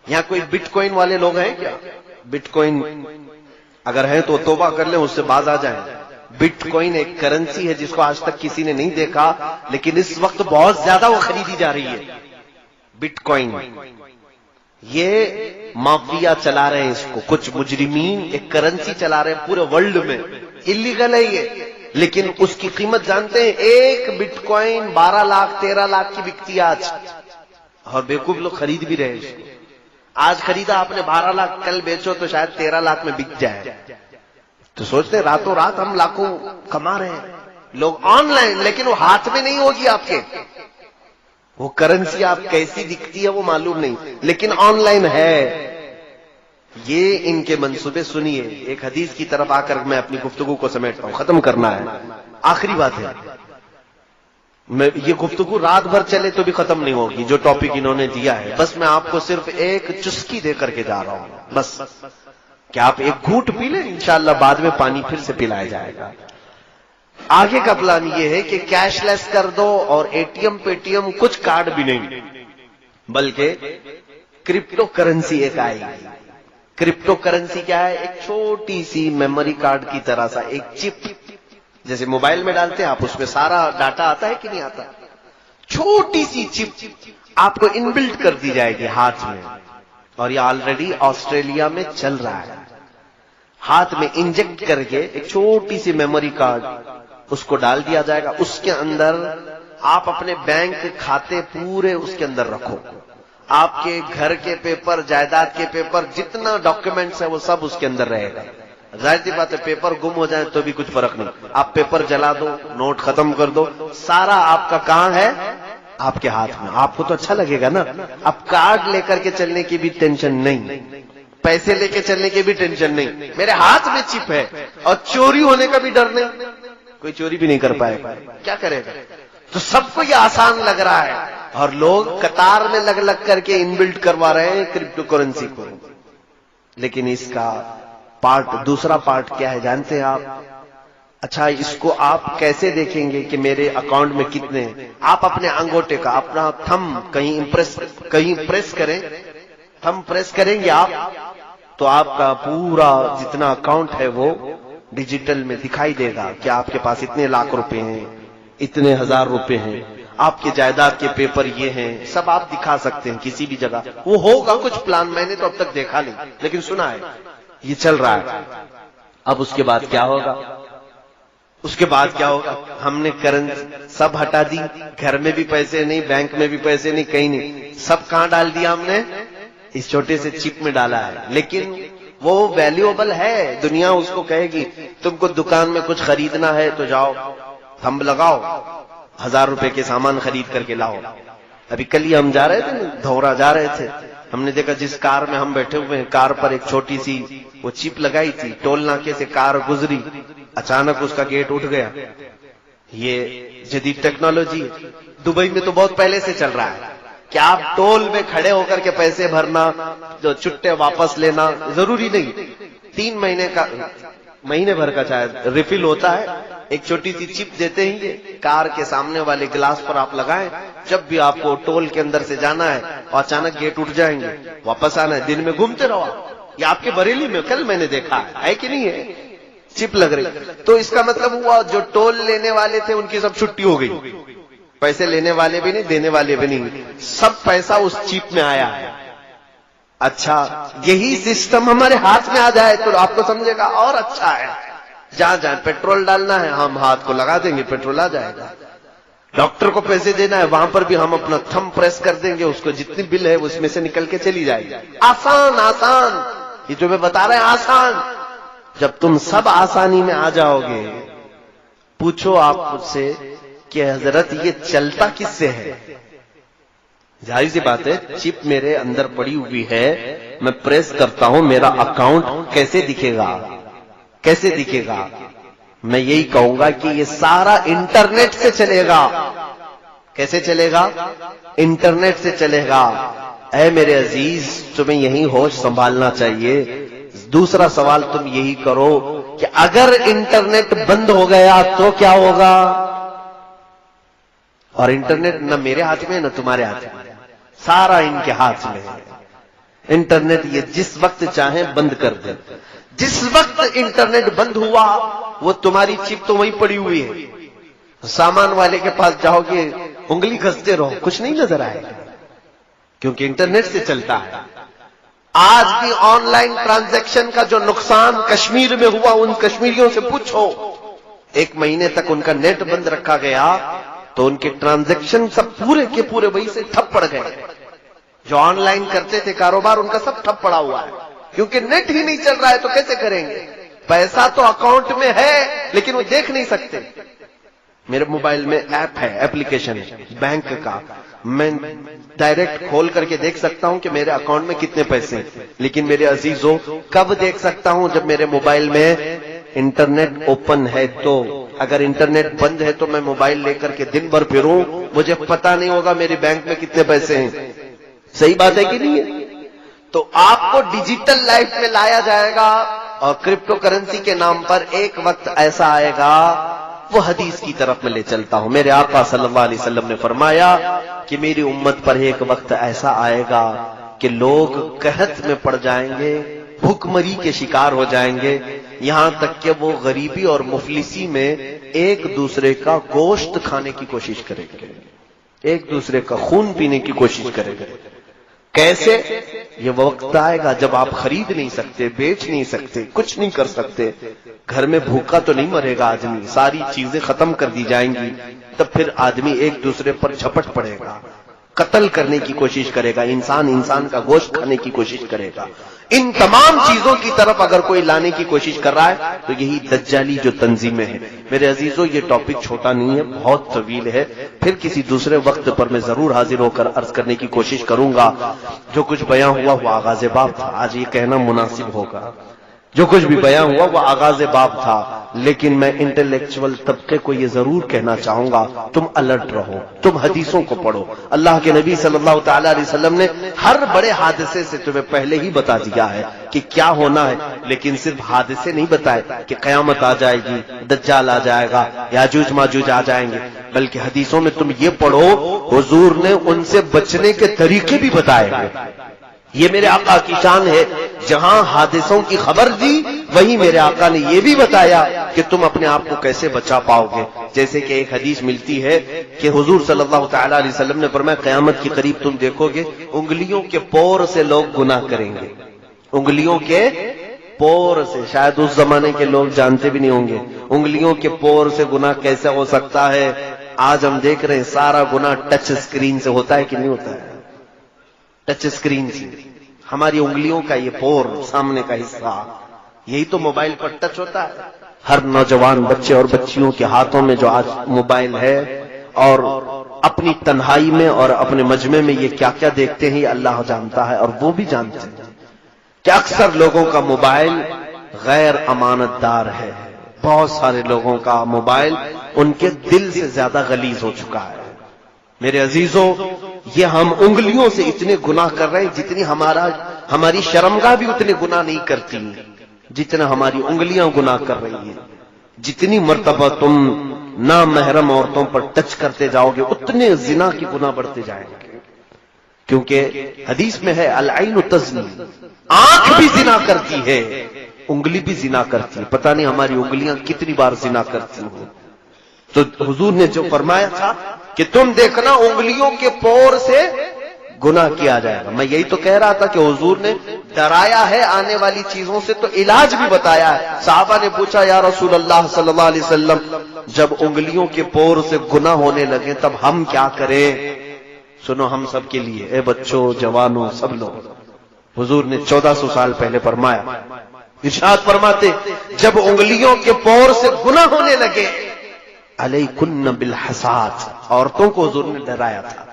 یہاں کوئی بٹ کوئن والے لوگ ہیں کیا؟ بٹ کوئن اگر ہیں تو توبہ کر لیں, اس سے باز آ جائیں. بٹ کوئن ایک کرنسی ہے جس کو آج تک کسی نے نہیں دیکھا, لیکن اس وقت بہت زیادہ وہ خریدی جا رہی ہے. بٹ کوئن یہ مافیا چلا رہے ہیں اس کو, کچھ مجرمین ایک کرنسی چلا رہے ہیں پورے ورلڈ میں. اللیگل ہے یہ, لیکن اس کی قیمت جانتے ہیں؟ ایک بٹ کوئن 12 لاکھ 13 لاکھ کی بکتی ہے آج, اور بیوقوف لوگ خرید بھی رہے ہیں اس کو. آج خریدا آپ نے 12 لاکھ, کل بیچو تو شاید 13 لاکھ میں بک جائے. تو سوچتے راتوں رات ہم لاکھوں کما رہے ہیں لوگ آن لائن, لیکن وہ ہاتھ میں نہیں ہوگی آپ کے. وہ کرنسی آپ کیسی دکھتی ہے وہ معلوم نہیں, لیکن آن لائن ہے. یہ ان کے منصوبے سنیے. ایک حدیث کی طرف آ کر میں اپنی گفتگو کو سمیٹتا ہوں, ختم کرنا ہے, آخری بات ہے. میں یہ گفتگو رات بھر چلے تو بھی ختم نہیں ہوگی جو ٹاپک انہوں نے دیا ہے. بس میں آپ کو صرف ایک چسکی دے کر کے جا رہا ہوں, بس کہ آپ ایک گھونٹ پی لیں, انشاءاللہ بعد میں پانی پھر سے پلایا جائے گا. آگے کا پلان یہ ہے کہ کیش لیس کر دو, اور ATM PayTM کچھ کارڈ بھی نہیں, بلکہ کرپٹو کرنسی ایک آئے گی. کرپٹو کرنسی کیا ہے؟ ایک چھوٹی سی میموری کارڈ کی طرح سا ایک چپ, جیسے موبائل میں ڈالتے ہیں آپ, اس میں سارا ڈاٹا آتا ہے کہ نہیں آتا؟ چھوٹی سی چپ آپ کو انبلٹ کر دی جائے گی ہاتھ میں, اور یہ آلریڈی آسٹریلیا میں چل رہا ہے. ہاتھ میں انجیکٹ کر کے ایک چھوٹی سی میموری کارڈ اس کو ڈال دیا جائے گا. اس کے اندر آپ اپنے بینک کھاتے پورے اس کے اندر رکھو, آپ کے گھر کے پیپر, جائیداد کے پیپر, جتنا ڈاکیومنٹس ہے وہ سب اس کے اندر رہے گا. ظاہر سی بات ہے پیپر گم ہو جائیں تو بھی کچھ فرق نہیں, آپ پیپر جلا دو, نوٹ ختم کر دو, سارا آپ کا کہاں ہے؟ آپ کے ہاتھ میں. آپ کو تو اچھا لگے گا نا. اب کارڈ لے کر کے چلنے کی بھی ٹینشن نہیں, پیسے لے کے چلنے کی بھی ٹینشن نہیں, میرے ہاتھ میں چپ ہے, اور چوری ہونے کا بھی ڈر نہیں, کوئی چوری بھی نہیں کر پائے گا. کیا کرے گا؟ تو سب کو یہ آسان لگ رہا ہے, اور لوگ قطار میں لگ لگ کر کے انبلٹ کروا رہے ہیں کرپٹو کرنسی کو. لیکن اس کا دوسرا پارٹ کیا ہے جانتے ہیں آپ؟ اچھا, اس کو آپ کیسے دیکھیں گے کہ میرے اکاؤنٹ میں کتنے ہیں؟ آپ اپنے انگوٹے کا اپنا تھم کہیں پریس کریں, تھم پریس کریں گے آپ, تو آپ کا پورا جتنا اکاؤنٹ ہے وہ ڈیجیٹل میں دکھائی دے گا کہ آپ کے پاس اتنے لاکھ روپے ہیں, اتنے ہزار روپے ہیں, آپ کے جائیداد کے پیپر یہ ہیں, سب آپ دکھا سکتے ہیں کسی بھی جگہ. وہ ہوگا کچھ پلان, میں نے تو اب تک دیکھا نہیں, لیکن سنا ہے یہ چل رہا ہے. اب اس کے بعد کیا ہوگا؟ اس کے بعد کیا ہوگا؟ ہم نے کرنسی سب ہٹا دی, گھر میں بھی پیسے نہیں, بینک میں بھی پیسے نہیں, کہیں نہیں, سب کہاں ڈال دیا ہم نے؟ اس چھوٹے سے چپ میں ڈالا ہے. لیکن وہ ویلیوبل ہے, دنیا اس کو کہے گی تم کو دکان میں کچھ خریدنا ہے تو جاؤ تھم لگاؤ, 1000 روپے کے سامان خرید کر کے لاؤ. ابھی کل ہی ہم جا رہے تھے, دھورا جا رہے تھے, ہم نے دیکھا جس کار میں ہم بیٹھے ہوئے ہیں کار پر ایک چھوٹی سی وہ چپ لگائی تھی, ٹول ناکے سے کار گزری, اچانک اس کا گیٹ اٹھ گیا. یہ جدید ٹیکنالوجی ہے. دبئی میں تو بہت پہلے سے چل رہا ہے کہ آپ ٹول میں کھڑے ہو کر کے پیسے بھرنا, جو چھٹے واپس لینا ضروری نہیں. 3 مہینے بھر کا شاید ریفل ہوتا ہے, ایک چھوٹی سی چپ دیتے ہیں, یہ کار کے سامنے والے گلاس پر آپ لگائیں, جب بھی آپ کو ٹول کے اندر سے جانا ہے اور اچانک گیٹ اٹھ جائیں گے, واپس آنا ہے, دن میں گھومتے رہو. یہ آپ کے بریلی میں کل میں نے دیکھا ہے کہ نہیں ہے, چپ لگ رہی. تو اس کا مطلب ہوا جو ٹول لینے والے تھے ان کی سب چھٹی ہو گئی, پیسے لینے والے بھی نہیں, دینے والے بھی نہیں, سب پیسہ اس چپ میں آیا ہے. اچھا, یہی سسٹم ہمارے ہاتھ میں آ جائے تو آپ کو سمجھے گا اور اچھا ہے. جہاں جہاں پیٹرول ڈالنا ہے ہم ہاتھ کو لگا دیں گے, پیٹرول آ جائے گا. ڈاکٹر کو پیسے دینا ہے وہاں پر بھی ہم اپنا تھم پریس کر دیں گے, اس کو جتنی بل ہے اس میں سے نکل کے چلی جائے گی. آسان آسان, یہ جو میں بتا رہے ہیں آسان. جب تم سب آسانی میں آ جاؤ گے, پوچھو آپ مجھ سے کہ حضرت یہ چلتا کس سے ہے؟ ظاہر سی بات ہے, چپ میرے اندر پڑی ہوئی ہے, میں پریس کرتا ہوں, میرا اکاؤنٹ کیسے دکھے گا؟ کیسے دکھے گا؟ میں یہی کہوں گا کہ یہ سارا انٹرنیٹ سے چلے گا. کیسے چلے گا؟ انٹرنیٹ سے چلے گا. اے میرے عزیز, تمہیں یہی ہوش سنبھالنا چاہیے. دوسرا سوال تم یہی کرو کہ اگر انٹرنیٹ بند ہو گیا تو کیا ہوگا. اور انٹرنیٹ نہ میرے ہاتھ میں نہ تمہارے ہاتھ میں، سارا ان کے ہاتھ میں ہے. انٹرنیٹ یہ جس وقت چاہیں بند کر دیں. جس وقت انٹرنیٹ بند ہوا وہ تمہاری چپ تو وہیں پڑی ہوئی ہے. سامان والے کے پاس جاؤ گے انگلی گھستے رہو، کچھ نہیں نظر آئے گا، کیونکہ انٹرنیٹ سے چلتا ہے. آج بھی آن لائن ٹرانزیکشن کا جو نقصان کشمیر میں ہوا، ان کشمیریوں سے پوچھو. 1 مہینے تک ان کا نیٹ بند رکھا گیا تو ان کے ٹرانزیکشن سب پورے کے پورے وہی سے ٹھپ پڑ گئے. جو آن لائن کرتے تھے کاروبار ان کا سب ٹھپ پڑا ہوا ہے، کیونکہ نیٹ ہی نہیں چل رہا ہے تو کیسے کریں گے. پیسہ تو اکاؤنٹ میں ہے لیکن وہ دیکھ نہیں سکتے. میرے موبائل میں ایپ ہے، ایپلیکیشن ہے بینک کا، میں ڈائریکٹ کھول کر کے دیکھ سکتا ہوں کہ میرے اکاؤنٹ میں کتنے پیسے ہیں. لیکن میرے عزیزوں کب دیکھ سکتا ہوں؟ جب میرے موبائل میں انٹرنیٹ اوپن ہے. تو اگر انٹرنیٹ بند ہے تو میں موبائل لے کر کے دن بھر پھروں، مجھے پتا نہیں ہوگا میری بینک میں کتنے پیسے ہیں. صحیح بات ہے کہ نہیں ہے؟ تو آپ کو ڈیجیٹل لائف میں لایا جائے گا، اور کرپٹو کرنسی کے نام پر ایک وقت ایسا آئے گا. وہ حدیث کی طرف میں لے چلتا ہوں. میرے آقا صلی اللہ علیہ وسلم نے فرمایا کہ میری امت پر ایک وقت ایسا آئے گا کہ لوگ قحط میں پڑ جائیں گے، بھوک مری کے شکار ہو جائیں گے، یہاں تک کہ وہ غریبی اور مفلسی میں ایک دوسرے کا گوشت کھانے کی کوشش کریں گے، ایک دوسرے کا خون پینے کی کوشش کریں گے. کیسے؟ یہ وقت آئے گا جب آپ خرید نہیں سکتے، بیچ نہیں سکتے، کچھ نہیں کر سکتے. گھر میں بھوکا تو نہیں مرے گا آدمی، ساری چیزیں ختم کر دی جائیں گی. تب پھر آدمی ایک دوسرے پر جھپٹ پڑے گا، قتل کرنے کی کوشش کرے گا، انسان انسان کا گوشت کھانے کی کوشش کرے گا. ان تمام چیزوں کی طرف اگر کوئی لانے کی کوشش کر رہا ہے تو یہی دجالی جو تنظیمیں ہیں. میرے عزیزوں یہ ٹاپک چھوٹا نہیں ہے، بہت طویل ہے. پھر کسی دوسرے وقت پر میں ضرور حاضر ہو کر عرض کرنے کی کوشش کروں گا. جو کچھ بیان ہوا وہ آغاز باب تھا. آج یہ کہنا مناسب ہوگا جو کچھ بھی بیان ہوا وہ آغاز باب تھا، لیکن میں انٹلیکچوئل طبقے کو یہ ضرور کہنا چاہوں گا، تم الرٹ رہو، تم حدیثوں کو پڑھو. اللہ کے نبی صلی اللہ تعالی علیہ وسلم نے ہر بڑے حادثے سے تمہیں پہلے ہی بتا دیا ہے کہ کیا ہونا ہے. لیکن صرف حادثے نہیں بتائے کہ قیامت آ جائے گی، دجال آ جائے گا، یاجوج ماجوج آ جائیں گے، بلکہ حدیثوں میں تم یہ پڑھو حضور نے ان سے بچنے کے طریقے بھی بتائے ہیں. یہ میرے آقا کی شان ہے. جہاں حادثوں کی خبر دی وہیں میرے آقا نے یہ بھی بتایا کہ تم اپنے آپ کو کیسے بچا پاؤ گے. جیسے کہ ایک حدیث ملتی ہے کہ حضور صلی اللہ تعالی علیہ وسلم نے فرمایا قیامت کے قریب تم دیکھو گے انگلیوں کے پور سے لوگ گناہ کریں گے. انگلیوں کے پور سے، شاید اس زمانے کے لوگ جانتے بھی نہیں ہوں گے انگلیوں کے پور سے گناہ کیسے ہو سکتا ہے. آج ہم دیکھ رہے ہیں سارا گناہ ٹچ اسکرین سے ہوتا ہے کہ نہیں ہوتا ہے؟ ٹچ اسکرین سے ہماری انگلیوں کا یہ پور سامنے کا حصہ، یہی تو موبائل پر ٹچ ہوتا ہے. ہر نوجوان بچے اور بچیوں کے ہاتھوں میں جو آج موبائل ہے، اور اپنی تنہائی میں اور اپنے مجمع میں یہ کیا کیا دیکھتے ہیں یہ اللہ جانتا ہے. اور وہ بھی جانتے ہیں کہ اکثر لوگوں کا موبائل غیر امانت دار ہے. بہت سارے لوگوں کا موبائل ان کے دل سے زیادہ غلیظ ہو چکا ہے. میرے عزیزوں یہ ہم انگلیوں سے اتنے گناہ کر رہے ہیں جتنی ہماری شرمگاہ بھی اتنے گناہ نہیں کرتی جتنا ہماری انگلیاں گناہ کر رہی ہیں. جتنی مرتبہ تم نامحرم عورتوں پر ٹچ کرتے جاؤ گے اتنے زنا کی گناہ بڑھتے جائیں گے. کیونکہ حدیث میں ہے العین تزنی، آنکھ بھی زنا کرتی ہے، انگلی بھی زنا کرتی ہے. پتہ نہیں ہماری انگلیاں کتنی بار زنا کرتی ہیں. تو حضور نے جو فرمایا تھا کہ تم دیکھنا انگلیوں کے پور سے گناہ کیا جائے گا. میں یہی تو کہہ رہا تھا کہ حضور نے ڈرایا ہے آنے والی چیزوں سے تو علاج بھی بتایا ہے. صحابہ نے پوچھا یا رسول اللہ صلی اللہ علیہ وسلم جب انگلیوں کے پور سے گناہ ہونے لگے تب ہم کیا کریں؟ سنو ہم سب کے لیے، اے بچوں جوانوں سب لوگ، حضور نے 1400 سال پہلے فرمایا، ارشاد فرماتے جب انگلیوں کے پور سے گناہ ہونے لگے علیکن بالحسات، عورتوں کو حضور نے ڈرایا تھا.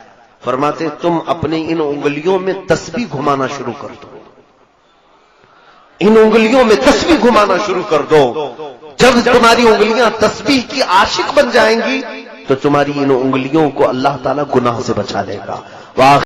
فرماتے تم اپنے ان انگلیوں میں تسبیح گھمانا شروع کر دو، ان انگلیوں میں تسبیح گھمانا شروع کر دو. جب تمہاری انگلیاں تسبیح کی عاشق بن جائیں گی تو تمہاری ان انگلیوں کو اللہ تعالیٰ گناہ سے بچا لے گا.